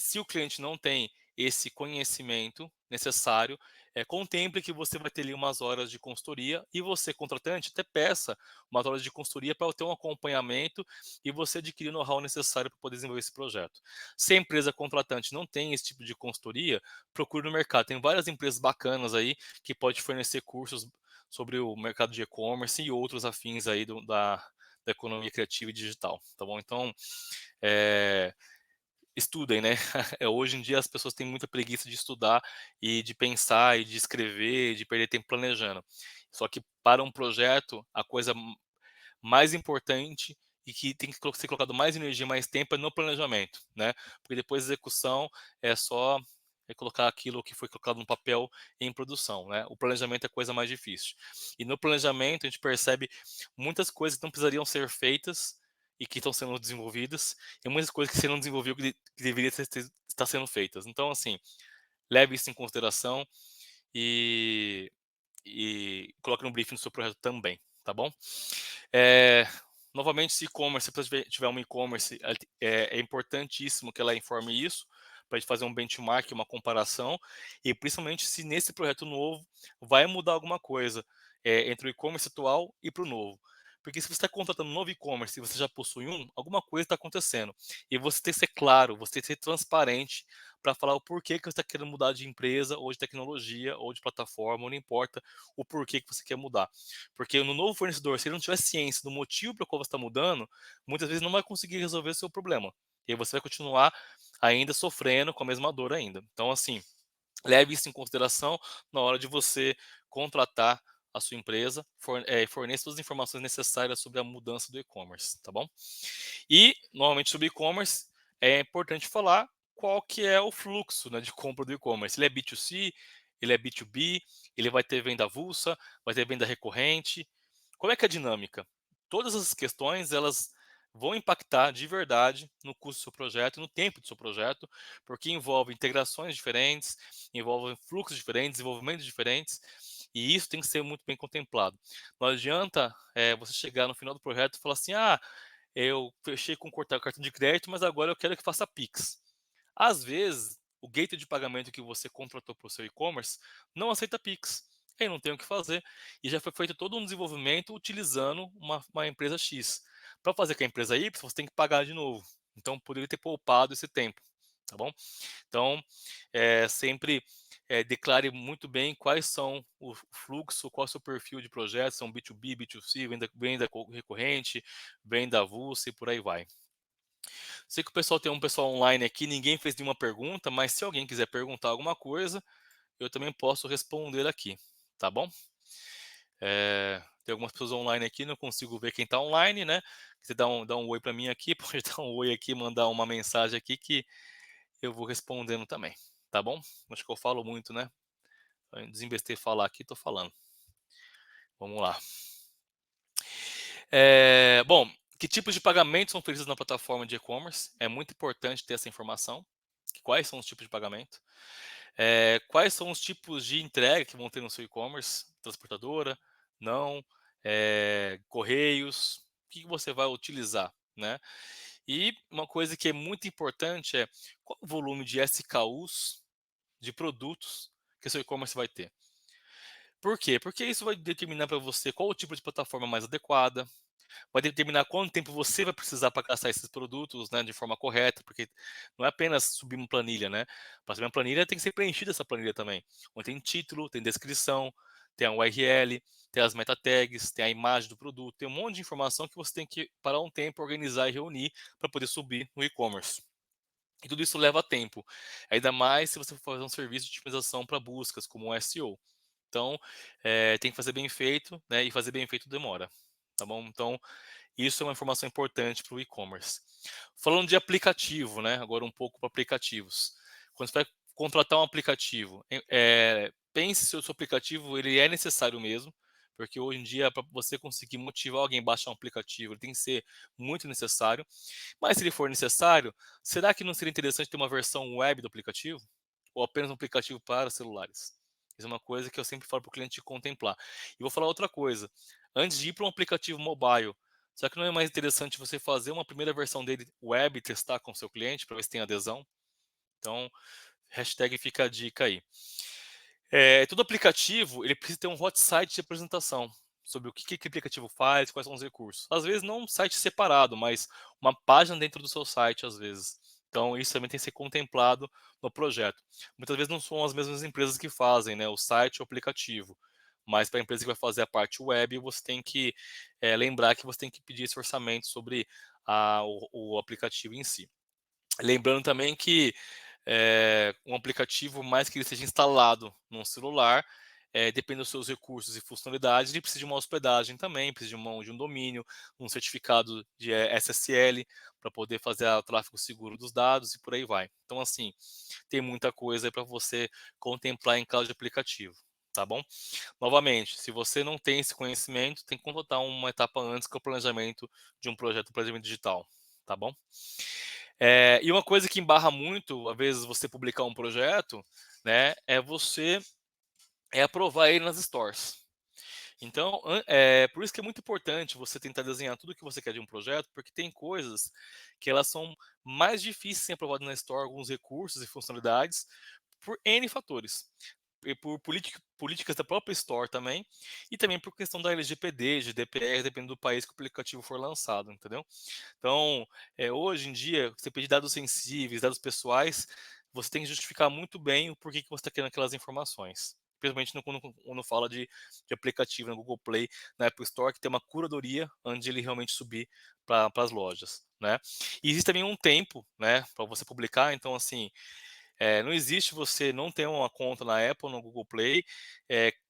S1: Se o cliente não tem esse conhecimento necessário, contemple que você vai ter ali umas horas de consultoria e você, contratante, até peça umas horas de consultoria para ter um acompanhamento e você adquirir o know-how necessário para poder desenvolver esse projeto. Se a empresa contratante não tem esse tipo de consultoria, procure no mercado. Tem várias empresas bacanas aí que pode fornecer cursos sobre o mercado de e-commerce e outros afins aí da economia criativa e digital, tá bom? Então, eh, estudem, né. Hoje em dia as pessoas têm muita preguiça de estudar e de pensar e de escrever, de perder tempo planejando. Só que para um projeto, a coisa mais importante e que tem que ser colocado mais energia, mais tempo é no planejamento, né. Porque depois a execução é só colocar aquilo que foi colocado no papel em produção, né. O planejamento é a coisa mais difícil. E no planejamento a gente percebe muitas coisas que não precisariam ser feitas e que estão sendo desenvolvidas, e muitas coisas que você não desenvolveu que deveria estar sendo feitas. Então, assim, leve isso em consideração e e coloque no briefing do seu projeto também, tá bom? Eh, Novamente, se e-commerce, se você tiver um e-commerce, é importantíssimo que ela informe isso, para a gente fazer um benchmark, uma comparação, e principalmente se nesse projeto novo vai mudar alguma coisa, entre o e-commerce atual e para o novo. Porque se você está contratando um novo e-commerce e você já possui um, alguma coisa está acontecendo. E você tem que ser claro, você tem que ser transparente para falar o porquê que você está querendo mudar de empresa, ou de tecnologia, ou de plataforma, ou não importa o porquê que você quer mudar. Porque no novo fornecedor, se ele não tiver ciência do motivo pelo qual você está mudando, muitas vezes não vai conseguir resolver o seu problema. E aí você vai continuar ainda sofrendo com a mesma dor ainda. Então, assim, leve isso em consideração na hora de você contratar a sua empresa, forneça todas as informações necessárias sobre a mudança do e-commerce, tá bom? E, normalmente, sobre e-commerce, é importante falar qual que é o fluxo, né, de compra do e-commerce. Ele é B2C, ele é B2B, ele vai ter venda avulsa, vai ter venda recorrente. Como é que é a dinâmica? Todas essas questões, elas vão impactar de verdade no custo do seu projeto, no tempo do seu projeto, porque envolve integrações diferentes, envolve fluxos diferentes, desenvolvimentos diferentes, e isso tem que ser muito bem contemplado. Não adianta você chegar no final do projeto e falar assim: ah, eu fechei com cortar o cartão de crédito, mas agora eu quero que faça Pix. Às vezes, o gateway de pagamento que você contratou para o seu e-commerce não aceita Pix. Aí não tem o que fazer. E já foi feito todo um desenvolvimento utilizando uma empresa X. Para fazer com a empresa Y, você tem que pagar de novo. Então, poderia ter poupado esse tempo. Tá bom? Então, sempre declare muito bem quais são o fluxo, qual é o seu perfil de projetos, são B2B, B2C, venda recorrente, venda avulsa e por aí vai. Sei que o pessoal tem um pessoal online aqui, ninguém fez nenhuma pergunta, mas se alguém quiser perguntar alguma coisa, eu também posso responder aqui, tá bom? Tem algumas pessoas online aqui, não consigo ver quem está online, né? Você dá um oi para mim aqui, pode dar um oi aqui, mandar uma mensagem aqui que eu vou respondendo também, tá bom? Acho que eu falo muito, né? Desinvestei falar aqui, tô falando. Vamos lá. Bom, que tipos de pagamentos são oferecidos na plataforma de e-commerce? É muito importante ter essa informação. Quais são os tipos de pagamento? Quais são os tipos de entrega que vão ter no seu e-commerce? Transportadora? Não? Correios? O que você vai utilizar, né? E uma coisa que é muito importante é qual o volume de SKUs, de produtos que seu e-commerce vai ter. Por quê? Porque isso vai determinar para você qual o tipo de plataforma mais adequada, vai determinar quanto tempo você vai precisar para gastar esses produtos, né, de forma correta, porque não é apenas subir uma planilha, né? Para subir uma planilha tem que ser preenchida essa planilha também, onde tem título, tem descrição, tem a URL, tem as meta tags, tem a imagem do produto, tem um monte de informação que você tem que parar um tempo, organizar e reunir para poder subir no e-commerce. E tudo isso leva tempo, ainda mais se você for fazer um serviço de otimização para buscas, como o SEO. Então, tem que fazer bem feito, né? E fazer bem feito demora, tá bom? Então, isso é uma informação importante para o e-commerce. Falando de aplicativo, né? Agora um pouco para aplicativos. Quando você vai contratar um aplicativo, pense se o seu aplicativo ele é necessário mesmo, porque hoje em dia para você conseguir motivar alguém a baixar um aplicativo, ele tem que ser muito necessário. Mas se ele for necessário, será que não seria interessante ter uma versão web do aplicativo? Ou apenas um aplicativo para celulares? Isso é uma coisa que eu sempre falo para o cliente contemplar. E vou falar outra coisa. Antes de ir para um aplicativo mobile, será que não é mais interessante você fazer uma primeira versão dele web e testar com o seu cliente para ver se tem adesão? Então, hashtag fica a dica aí. Todo aplicativo ele precisa ter um hot site de apresentação sobre o que o aplicativo faz, quais são os recursos. Às vezes não um site separado, mas uma página dentro do seu site, às vezes. Então isso também tem que ser contemplado no projeto. Muitas vezes não são as mesmas empresas que fazem, né, o site ou o aplicativo. Mas para a empresa que vai fazer a parte web, você tem que lembrar que você tem que pedir esse orçamento sobre o aplicativo em si. Lembrando também que um aplicativo, mais que ele seja instalado num celular, depende dos seus recursos e funcionalidades, ele precisa de uma hospedagem também, precisa de um domínio, um certificado de SSL para poder fazer o tráfego seguro dos dados e por aí vai. Então, assim, tem muita coisa para você contemplar em cloud de aplicativo, tá bom? Novamente, se você não tem esse conhecimento, tem que contratar uma etapa antes, que é o planejamento de um projeto, planejamento digital, tá bom? E uma coisa que embarra muito, às vezes, você publicar um projeto, né, é você é aprovar ele nas stores. Então, por isso que é muito importante você tentar desenhar tudo que você quer de um projeto, porque tem coisas que elas são mais difíceis de ser aprovadas na Store, alguns recursos e funcionalidades, por N fatores. E por políticas da própria Store também, e também por questão da LGPD, GDPR, dependendo do país que o aplicativo for lançado, entendeu? Então, hoje em dia, você pedir dados sensíveis, dados pessoais, você tem que justificar muito bem o porquê que você está querendo aquelas informações. Principalmente quando fala de aplicativo na Google Play, na Apple Store, que tem uma curadoria antes de ele realmente subir para as lojas, né? E existe também um tempo, né, para você publicar. Então, assim, não existe você não ter uma conta na Apple, no Google Play,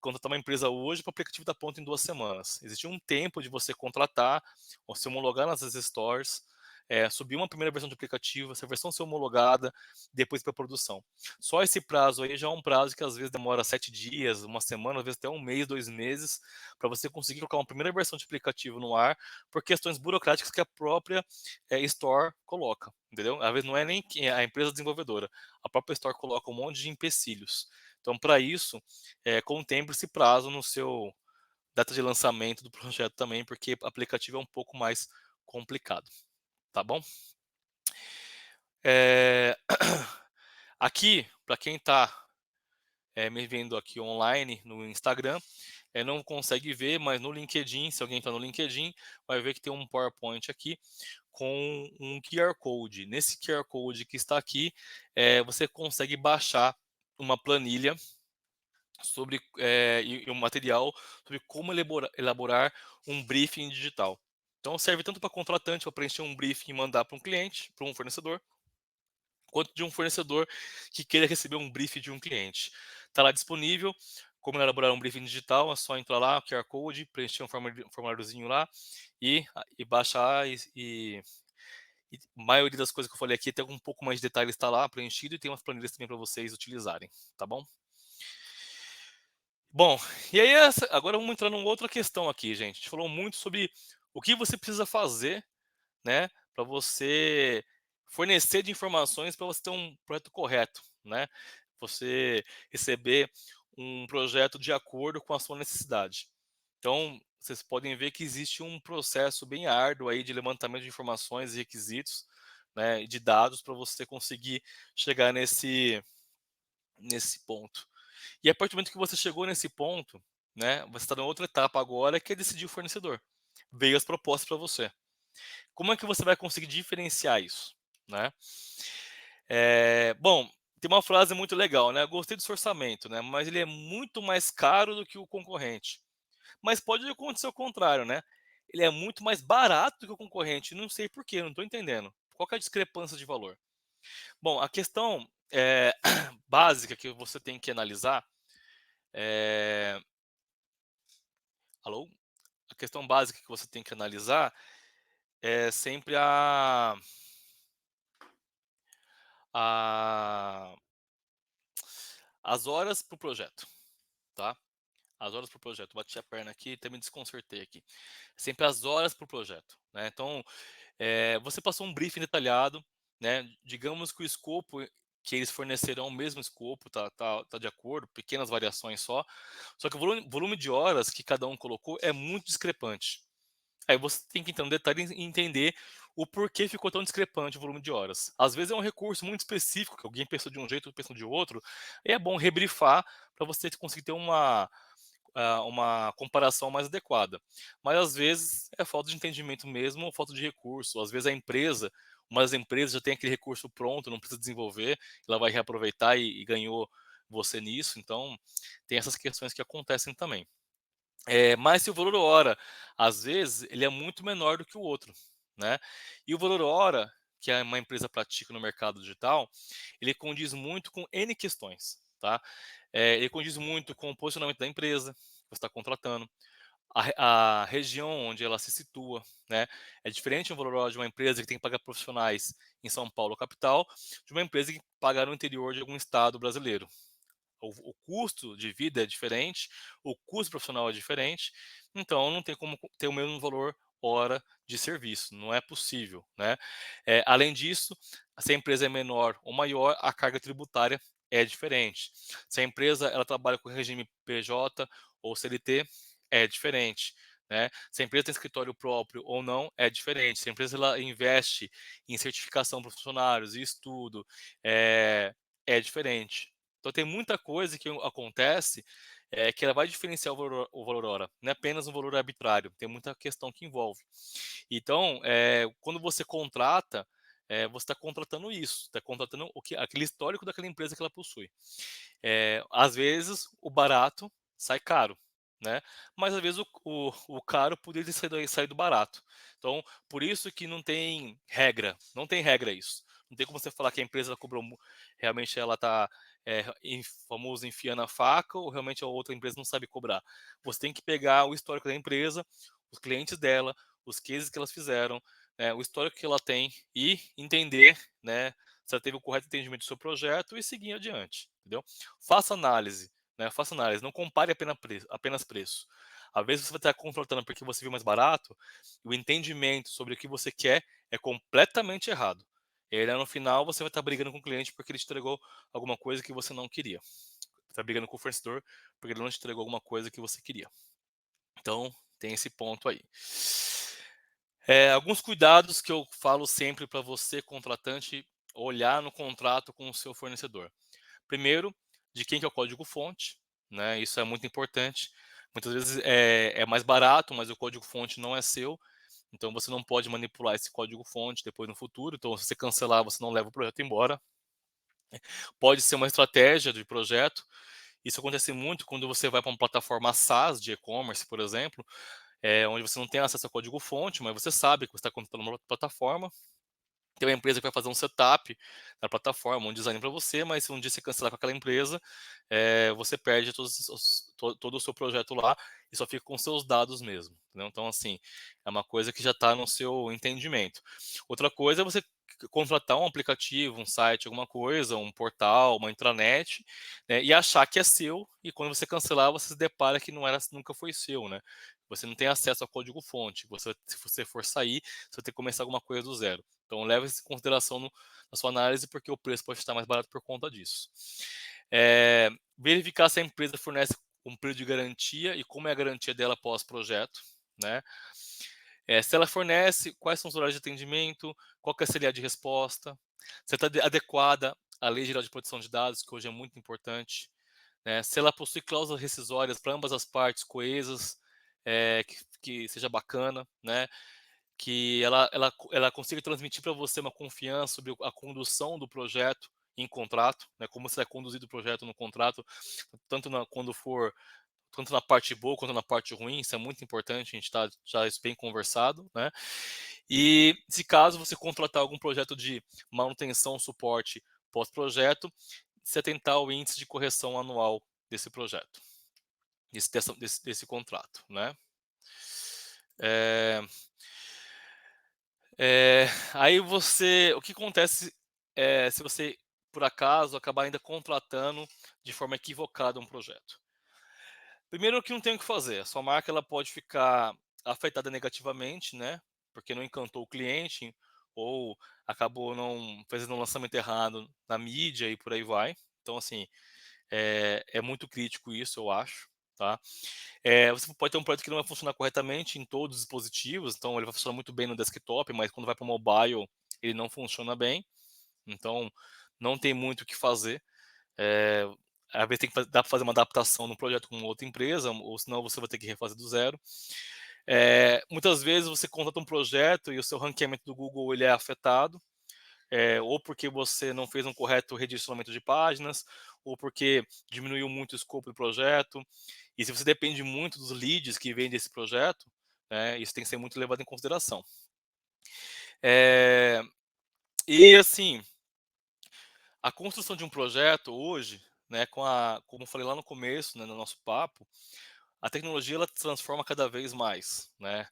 S1: contratar uma empresa hoje para o aplicativo estar pronto em 2 semanas. Existe um tempo de você contratar, ou se homologar nas stores, subir uma primeira versão de aplicativo, essa versão ser homologada, depois para produção. Só esse prazo aí já é um prazo que às vezes demora 7 dias, uma semana, às vezes até um mês, 2 meses, para você conseguir colocar uma primeira versão de aplicativo no ar, por questões burocráticas que a própria Store coloca, entendeu? Às vezes não é nem a empresa desenvolvedora, a própria Store coloca um monte de empecilhos. Então, para isso, contemple esse prazo no seu data de lançamento do projeto também, porque aplicativo é um pouco mais complicado, tá bom? Eh, Aqui, para quem está me vendo aqui online no Instagram, não consegue ver, mas no LinkedIn, se alguém está no LinkedIn, vai ver que tem um PowerPoint aqui com um QR Code. Nesse QR Code que está aqui, você consegue baixar uma planilha sobre e um material sobre como elaborar um briefing digital. Então serve tanto para contratante para preencher um briefing e mandar para um cliente, para um fornecedor, quanto de um fornecedor que queira receber um briefing de um cliente. Está lá disponível como elaborar um briefing digital, é só entrar lá, QR Code, preencher um formuláriozinho lá e baixar e a maioria das coisas que eu falei aqui, tem um pouco mais de detalhes, está lá preenchido e tem umas planilhas também para vocês utilizarem, tá bom? Bom, e aí agora vamos entrar numa outra questão aqui, gente. A gente falou muito sobre o que você precisa fazer, né, para você fornecer de informações para você ter um projeto correto, né? Você receber um projeto de acordo com a sua necessidade. Então, vocês podem ver que existe um processo bem árduo aí de levantamento de informações e requisitos, né, de dados para você conseguir chegar nesse ponto. E a partir do momento que você chegou nesse ponto, né, você está em outra etapa agora, que é decidir o fornecedor. Veio as propostas para você. Como é que você vai conseguir diferenciar isso, né? Bom, tem uma frase muito legal, né? Gostei do seu orçamento, né? Mas ele é muito mais caro do que o concorrente. Mas pode acontecer o contrário, né? Ele é muito mais barato do que o concorrente. Não sei por quê, não estou entendendo. Qual que é a discrepância de valor? Bom, a questão básica que você tem que analisar é... Alô? A questão básica que você tem que analisar é sempre a as horas para o projeto, tá? As horas para o projeto. Bati a perna aqui, até me desconcertei aqui. Sempre as horas para o projeto, né? Então, você passou um briefing detalhado, né? Digamos que o escopo que eles fornecerão, o mesmo escopo, tá de acordo, pequenas variações só que o volume de horas que cada um colocou é muito discrepante. Aí você tem que entrar no detalhe e entender o porquê ficou tão discrepante o volume de horas. Às vezes é um recurso muito específico, que alguém pensou de um jeito, outro pensou de outro, e é bom rebrifar para você conseguir ter uma comparação mais adequada. Mas às vezes é falta de entendimento mesmo, ou falta de recurso. Às vezes uma das empresas já tem aquele recurso pronto, não precisa desenvolver, ela vai reaproveitar e ganhou você nisso. Então, tem essas questões que acontecem também. Mas se o valor hora, às vezes, ele é muito menor do que o outro, né? E o valor hora, que uma empresa pratica no mercado digital, ele condiz muito com N questões, tá? Ele condiz muito com o posicionamento da empresa que você está contratando, a região onde ela se situa, né? É diferente o valor hora de uma empresa que tem que pagar profissionais em São Paulo, capital, de uma empresa que paga no interior de algum estado brasileiro. O custo de vida é diferente, o custo profissional é diferente, então não tem como ter o mesmo valor hora de serviço, não é possível, né? Além disso, se a empresa é menor ou maior, a carga tributária é diferente. Se a empresa ela trabalha com regime PJ ou CLT, é diferente, né. Se a empresa tem escritório próprio ou não, é diferente. Se a empresa ela investe em certificação para os funcionários e estudo, é diferente. Então tem muita coisa que acontece, que ela vai diferenciar o valor hora, não é apenas um valor arbitrário, tem muita questão que envolve. Então, quando você contrata, você está contratando isso, está contratando aquele histórico daquela empresa que ela possui. Às vezes, o barato sai caro, né? Mas às vezes o caro poderia ter saído barato. Então, por isso que não tem regra, não tem regra isso. Não tem como você falar que a empresa cobrou, realmente ela está, famoso enfiando a faca, ou realmente a outra empresa não sabe cobrar. Você tem que pegar o histórico da empresa, os clientes dela, os cases que elas fizeram, o histórico que ela tem e entender, né, se ela teve o correto entendimento do seu projeto e seguir adiante, entendeu? Faça análise, né? Faça análise, não compare apenas preço. Às vezes você vai estar contratando porque você viu mais barato, e o entendimento sobre o que você quer é completamente errado. E aí, no final, você vai estar brigando com o cliente porque ele te entregou alguma coisa que você não queria. Está brigando com o fornecedor porque ele não te entregou alguma coisa que você queria. Então, tem esse ponto aí. Alguns cuidados que eu falo sempre para você, contratante, olhar no contrato com o seu fornecedor. Primeiro, de quem que é o código-fonte, né? Isso é muito importante. Muitas vezes é mais barato, mas o código-fonte não é seu, então você não pode manipular esse código-fonte depois no futuro. Então, se você cancelar, você não leva o projeto embora. Pode ser uma estratégia de projeto. Isso acontece muito quando você vai para uma plataforma SaaS de e-commerce, por exemplo, onde você não tem acesso ao código-fonte, mas você sabe que você está contratando uma plataforma. Tem uma empresa que vai fazer um setup na plataforma, um design para você, mas se um dia você cancelar com aquela empresa, você perde todo o seu projeto lá e só fica com seus dados mesmo. Entendeu? Então, assim, é uma coisa que já está no seu entendimento. Outra coisa é você contratar um aplicativo, um site, alguma coisa, um portal, uma intranet, né, e achar que é seu, e quando você cancelar, você se depara que não era, nunca foi seu, né? Você não tem acesso ao código-fonte. Se você for sair, você vai ter que começar alguma coisa do zero. Então, leve isso em consideração na sua análise, porque o preço pode estar mais barato por conta disso. Verificar se a empresa fornece um período de garantia e como é a garantia dela pós-projeto, né? Se ela fornece, quais são os horários de atendimento, qual que é a CLA de resposta, se está adequada à Lei Geral de Proteção de Dados, que hoje é muito importante, né? Se ela possui cláusulas rescisórias para ambas as partes coesas, que seja bacana, né? Que ela consiga transmitir para você uma confiança sobre a condução do projeto em contrato, né, como será conduzido o projeto no contrato, quando for tanto na parte boa quanto na parte ruim, isso é muito importante, a gente está já isso bem conversado, né? E se caso você contratar algum projeto de manutenção, suporte pós-projeto, se atentar ao índice de correção anual desse projeto, desse contrato, né? É, aí o que acontece se você, por acaso, acabar ainda contratando de forma equivocada um projeto? Primeiro que não tem o que fazer, a sua marca ela pode ficar afetada negativamente, né? Porque não encantou o cliente ou acabou não fazendo um lançamento errado na mídia e por aí vai. Então, assim, é muito crítico isso, eu acho, tá? Você pode ter um projeto que não vai funcionar corretamente em todos os dispositivos, então ele vai funcionar muito bem no desktop, mas quando vai para o mobile ele não funciona bem, então não tem muito o que fazer. É, Às vezes dá para fazer uma adaptação no projeto com outra empresa, ou senão você vai ter que refazer do zero. Muitas vezes você contrata um projeto e o seu ranqueamento do Google ele é afetado, ou porque você não fez um correto redirecionamento de páginas, ou porque diminuiu muito o escopo do projeto. E se você depende muito dos leads que vêm desse projeto, né, isso tem que ser muito levado em consideração. É, e assim, a construção de um projeto hoje, né, como eu falei lá no começo, né, no nosso papo, a tecnologia ela transforma cada vez mais, né?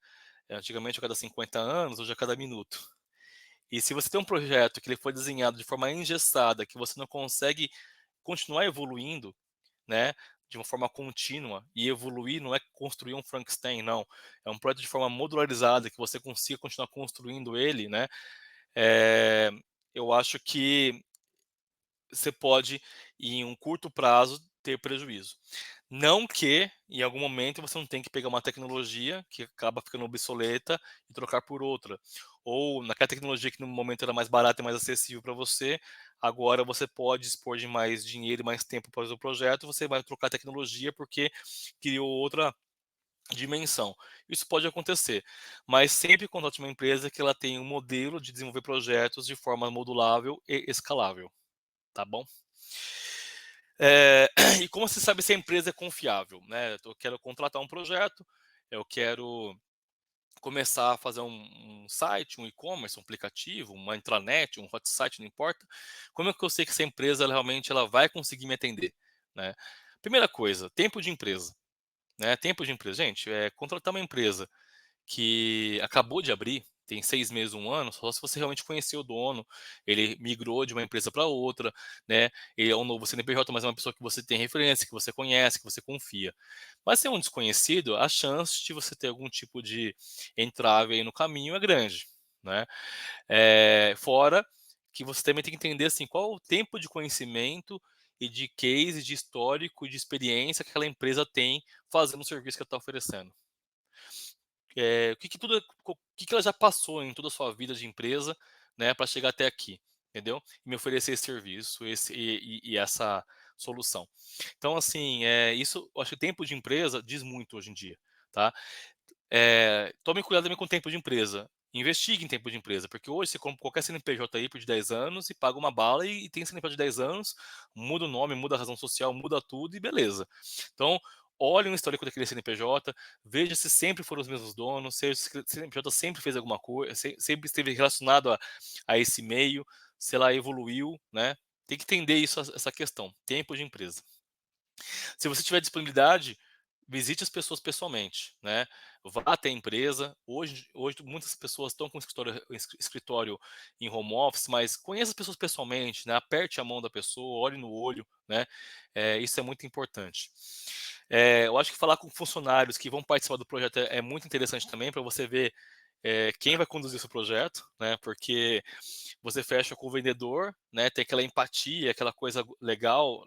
S1: Antigamente a cada 50 anos, hoje a cada minuto. E se você tem um projeto que ele foi desenhado de forma engessada, que você não consegue continuar evoluindo, né, de uma forma contínua, e evoluir não é construir um Frankenstein, não. É um projeto de forma modularizada, que você consiga continuar construindo ele, né? Eu acho que você pode, em um curto prazo, ter prejuízo. Não que, em algum momento, você não tem que pegar uma tecnologia que acaba ficando obsoleta e trocar por outra. Ou naquela tecnologia que no momento era mais barata e mais acessível para você, agora você pode dispor de mais dinheiro e mais tempo para fazer o projeto, você vai trocar a tecnologia porque criou outra dimensão. Isso pode acontecer, mas sempre contrate uma empresa que ela tenha um modelo de desenvolver projetos de forma modulável e escalável, tá bom? E como você sabe se a empresa é confiável, né? Eu quero contratar um projeto, eu quero começar a fazer um site, um e-commerce, um aplicativo, uma intranet, um hot site, não importa. Como é que eu sei que essa empresa ela vai conseguir me atender, né? Primeira coisa, tempo de empresa, né? Tempo de empresa, gente, contratar uma empresa que acabou de abrir, tem 6 meses, um ano, só se você realmente conheceu o dono, ele migrou de uma empresa para outra, né? Ele é um novo CNPJ, mas é uma pessoa que você tem referência, que você conhece, que você confia. Mas se é um desconhecido, a chance de você ter algum tipo de entrave aí no caminho é grande, né? Fora que você também tem que entender assim, qual o tempo de conhecimento e de case, de histórico e de experiência que aquela empresa tem fazendo o serviço que ela está oferecendo. O que que tudo o que que ela já passou em toda a sua vida de empresa, né, para chegar até aqui, entendeu? E me oferecer esse serviço, e essa solução. Então, assim, isso eu acho que tempo de empresa diz muito hoje em dia, tá? Tome cuidado também com o tempo de empresa. Investigue em tempo de empresa, porque hoje você compra qualquer CNPJ aí por de 10 anos e paga uma bala e tem CNPJ de 10 anos, muda o nome, muda a razão social, muda tudo e beleza. Então, olhe o histórico daquele CNPJ, veja se sempre foram os mesmos donos, se esse CNPJ sempre fez alguma coisa, sempre esteve relacionado a esse meio, se ela evoluiu, né? Tem que entender isso, essa questão, tempo de empresa. Se você tiver disponibilidade, visite as pessoas pessoalmente, né? Vá até a empresa. Hoje muitas pessoas estão com escritório em home office, mas conheça as pessoas pessoalmente, né? Aperte a mão da pessoa, olhe no olho, né? Isso é muito importante. Eu acho que falar com funcionários que vão participar do projeto é muito interessante também para você ver quem vai conduzir o seu projeto, né? Porque você fecha com o vendedor, né? Tem aquela empatia, aquela coisa legal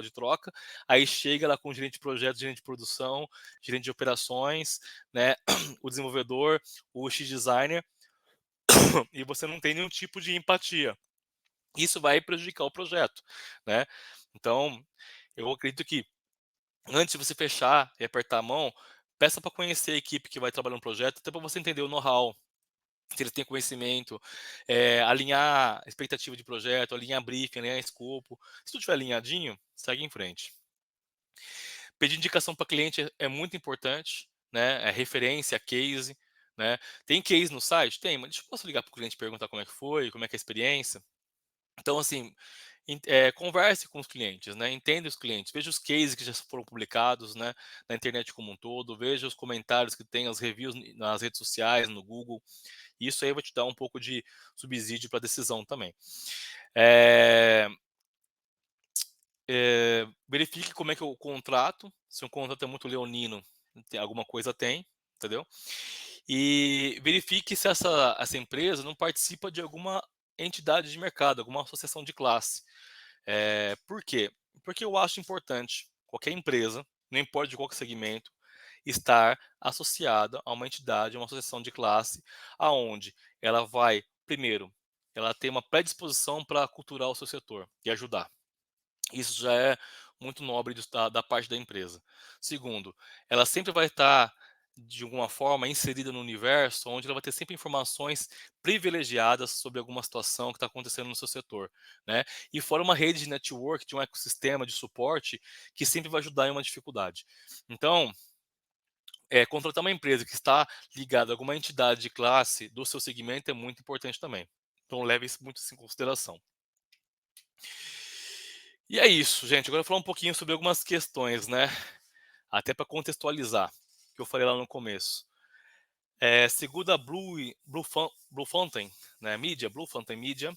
S1: de troca. Aí chega lá com o gerente de projeto, gerente de produção, gerente de operações, né? O desenvolvedor, o X-designer, e você não tem nenhum tipo de empatia. Isso vai prejudicar o projeto, né? Então, eu acredito que antes de você fechar e apertar a mão, peça para conhecer a equipe que vai trabalhar no projeto, até para você entender o know-how, se eles têm conhecimento, alinhar expectativa de projeto, alinhar briefing, alinhar escopo. Se tudo estiver alinhadinho, segue em frente. Pedir indicação para cliente é muito importante, né? Referência, case, né? Tem case no site? Tem, mas deixa eu posso ligar para o cliente e perguntar como é que foi, como é que é a experiência. Então, assim, converse com os clientes, né? Entenda os clientes, veja os cases que já foram publicados, né? Na internet como um todo, veja os comentários que tem, as reviews nas redes sociais, no Google. Isso aí vai te dar um pouco de subsídio para a decisão também. Eh, Verifique como é que é o contrato, se o contrato é muito leonino, alguma coisa tem, entendeu? E verifique se essa empresa não participa de alguma entidade de mercado, alguma associação de classe. Por quê? Porque eu acho importante qualquer empresa, não importa de qual segmento, estar associada a uma entidade, a uma associação de classe, aonde ela vai, primeiro, ela tem uma predisposição para culturar o seu setor e ajudar. Isso já é muito nobre da parte da empresa. Segundo, ela sempre vai estar, de alguma forma, inserida no universo, onde ela vai ter sempre informações privilegiadas sobre alguma situação que está acontecendo no seu setor, né? E fora uma rede de network, de um ecossistema de suporte que sempre vai ajudar em uma dificuldade. Então, contratar uma empresa que está ligada a alguma entidade de classe do seu segmento é muito importante também. Então, leve isso muito em consideração. E é isso, gente. Agora eu vou falar um pouquinho sobre algumas questões, né? Até para contextualizar, que eu falei lá no começo. Segundo a Blue Fountain, né, Blue Fountain Media,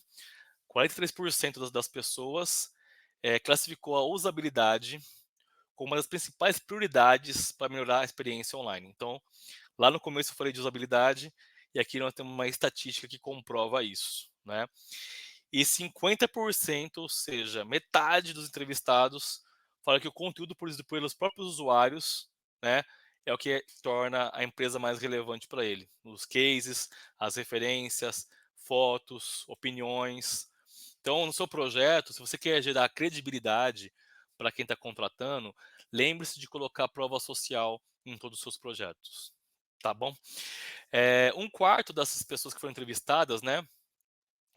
S1: 43% das pessoas classificou a usabilidade como uma das principais prioridades para melhorar a experiência online. Então, lá no começo eu falei de usabilidade, e aqui nós temos uma estatística que comprova isso, né? e 50%, ou seja, metade dos entrevistados, fala que o conteúdo produzido pelos próprios usuários, né, é o que torna a empresa mais relevante para ele. Os cases, as referências, fotos, opiniões. Então, no seu projeto, se você quer gerar credibilidade para quem está contratando, lembre-se de colocar prova social em todos os seus projetos, tá bom? Um quarto dessas pessoas que foram entrevistadas, né,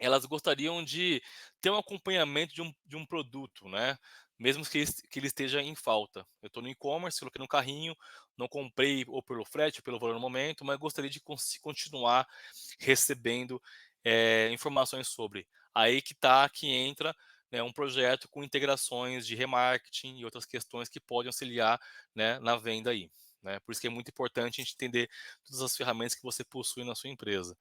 S1: elas gostariam de ter um acompanhamento de um produto, né, mesmo que ele esteja em falta. Eu estou no e-commerce, coloquei no carrinho, não comprei ou pelo frete ou pelo valor no momento, mas gostaria de continuar recebendo, informações sobre. Aí que tá, que entra, né, um projeto com integrações de remarketing e outras questões que podem auxiliar, né, na venda aí, né. Por isso que é muito importante a gente entender todas as ferramentas que você possui na sua empresa.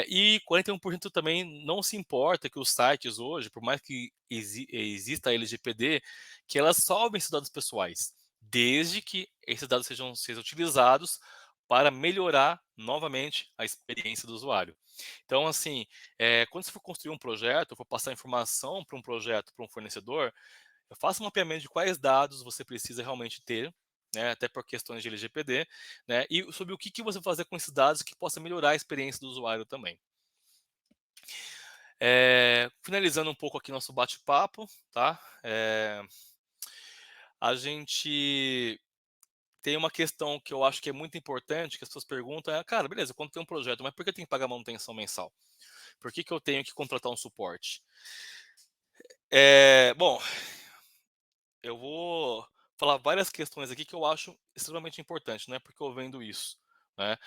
S1: E 41% também não se importa que os sites hoje, por mais que exista a LGPD, que elas salvem esses dados pessoais, desde que esses dados sejam utilizados para melhorar novamente a experiência do usuário. Então, assim, quando você for construir um projeto, for passar informação para um projeto, para um fornecedor, faça um mapeamento de quais dados você precisa realmente ter, né, até por questões de LGPD, né, e sobre o que você vai fazer com esses dados que possa melhorar a experiência do usuário também. Finalizando um pouco aqui nosso bate-papo, tá? A gente tem uma questão que eu acho que é muito importante, que as pessoas perguntam, cara, beleza, quando tem um projeto, mas por que eu tenho que pagar manutenção mensal? Por que eu tenho que contratar um suporte? Bom, eu vou falar várias questões aqui que eu acho extremamente importante, não é porque eu vendo isso, né?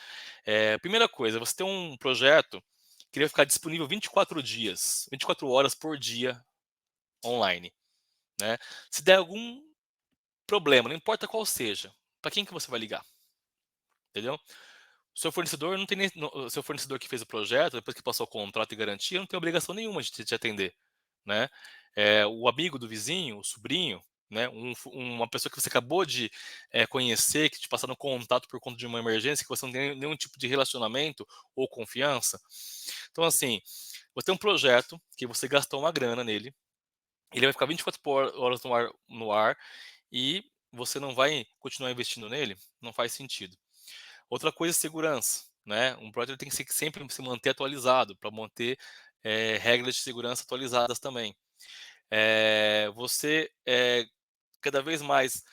S1: Primeira coisa, você tem um projeto que ele vai ficar disponível 24 dias, 24 horas por dia online, né? Se der algum problema, não importa qual seja, para quem que você vai ligar, entendeu? O seu fornecedor não tem nem, o seu fornecedor que fez o projeto, depois que passou o contrato e garantia, não tem obrigação nenhuma de te atender, né? O amigo do vizinho, o sobrinho, né? Uma pessoa que você acabou de conhecer, que te passaram contato por conta de uma emergência, que você não tem nenhum tipo de relacionamento ou confiança. Então, assim, você tem um projeto que você gastou uma grana nele, ele vai ficar 24 horas no ar e você não vai continuar investindo nele, não faz sentido. Outra coisa é segurança, né? Um projeto tem que sempre se manter atualizado para manter regras de segurança atualizadas também. Você cada vez mais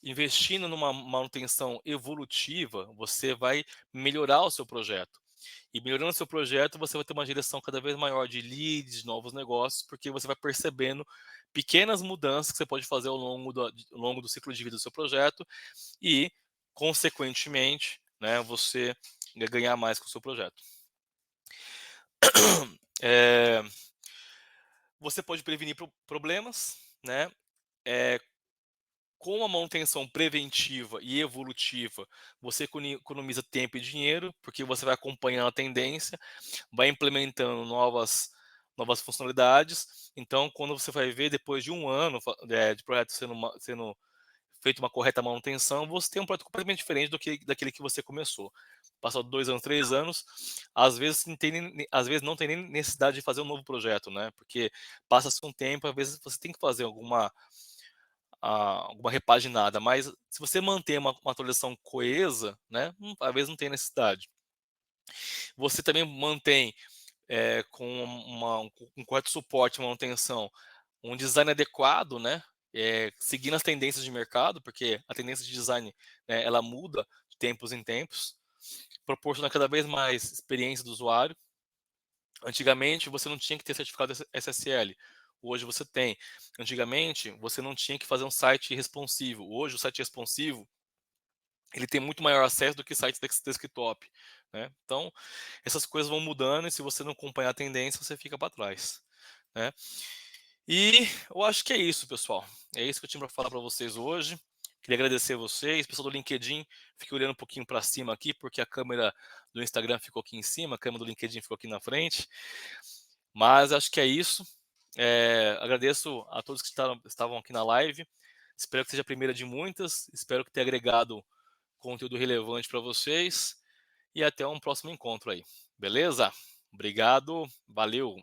S1: investindo numa manutenção evolutiva, você vai melhorar o seu projeto. E melhorando o seu projeto, você vai ter uma direção cada vez maior de leads, de novos negócios, porque você vai percebendo pequenas mudanças que você pode fazer ao longo do ciclo de vida do seu projeto e, consequentemente, né, você ganhar mais com o seu projeto. É, você pode prevenir problemas, né? É, com a manutenção preventiva e evolutiva, você economiza tempo e dinheiro, porque você vai acompanhando a tendência, vai implementando novas funcionalidades. Então, quando você vai ver, depois de um ano de projeto sendo feito uma correta manutenção, você tem um produto completamente diferente daquele que você começou. Passou 2 anos, 3 anos, às vezes não tem nem necessidade de fazer um novo projeto, né? Porque passa-se um tempo, às vezes você tem que fazer alguma repaginada, mas se você manter uma atualização coesa, né? Às vezes não tem necessidade. Você também mantém com um correto suporte e manutenção, um design adequado, né? Seguindo as tendências de mercado, porque a tendência de design, né, ela muda de tempos em tempos, proporciona cada vez mais experiência do usuário. Antigamente, você não tinha que ter certificado SSL. Hoje você tem. Antigamente, você não tinha que fazer um site responsivo. Hoje, o site responsivo ele tem muito maior acesso do que sites desktop, né? Então, essas coisas vão mudando e se você não acompanhar a tendência, você fica para trás, né? E eu acho que é isso, pessoal. É isso que eu tinha para falar para vocês hoje. Queria agradecer a vocês. Pessoal do LinkedIn, fiquei olhando um pouquinho para cima aqui, porque a câmera do Instagram ficou aqui em cima, a câmera do LinkedIn ficou aqui na frente. Mas acho que é isso. Agradeço a todos que estavam aqui na live. Espero que seja a primeira de muitas. Espero que tenha agregado conteúdo relevante para vocês. E até um próximo encontro aí. Beleza? Obrigado. Valeu.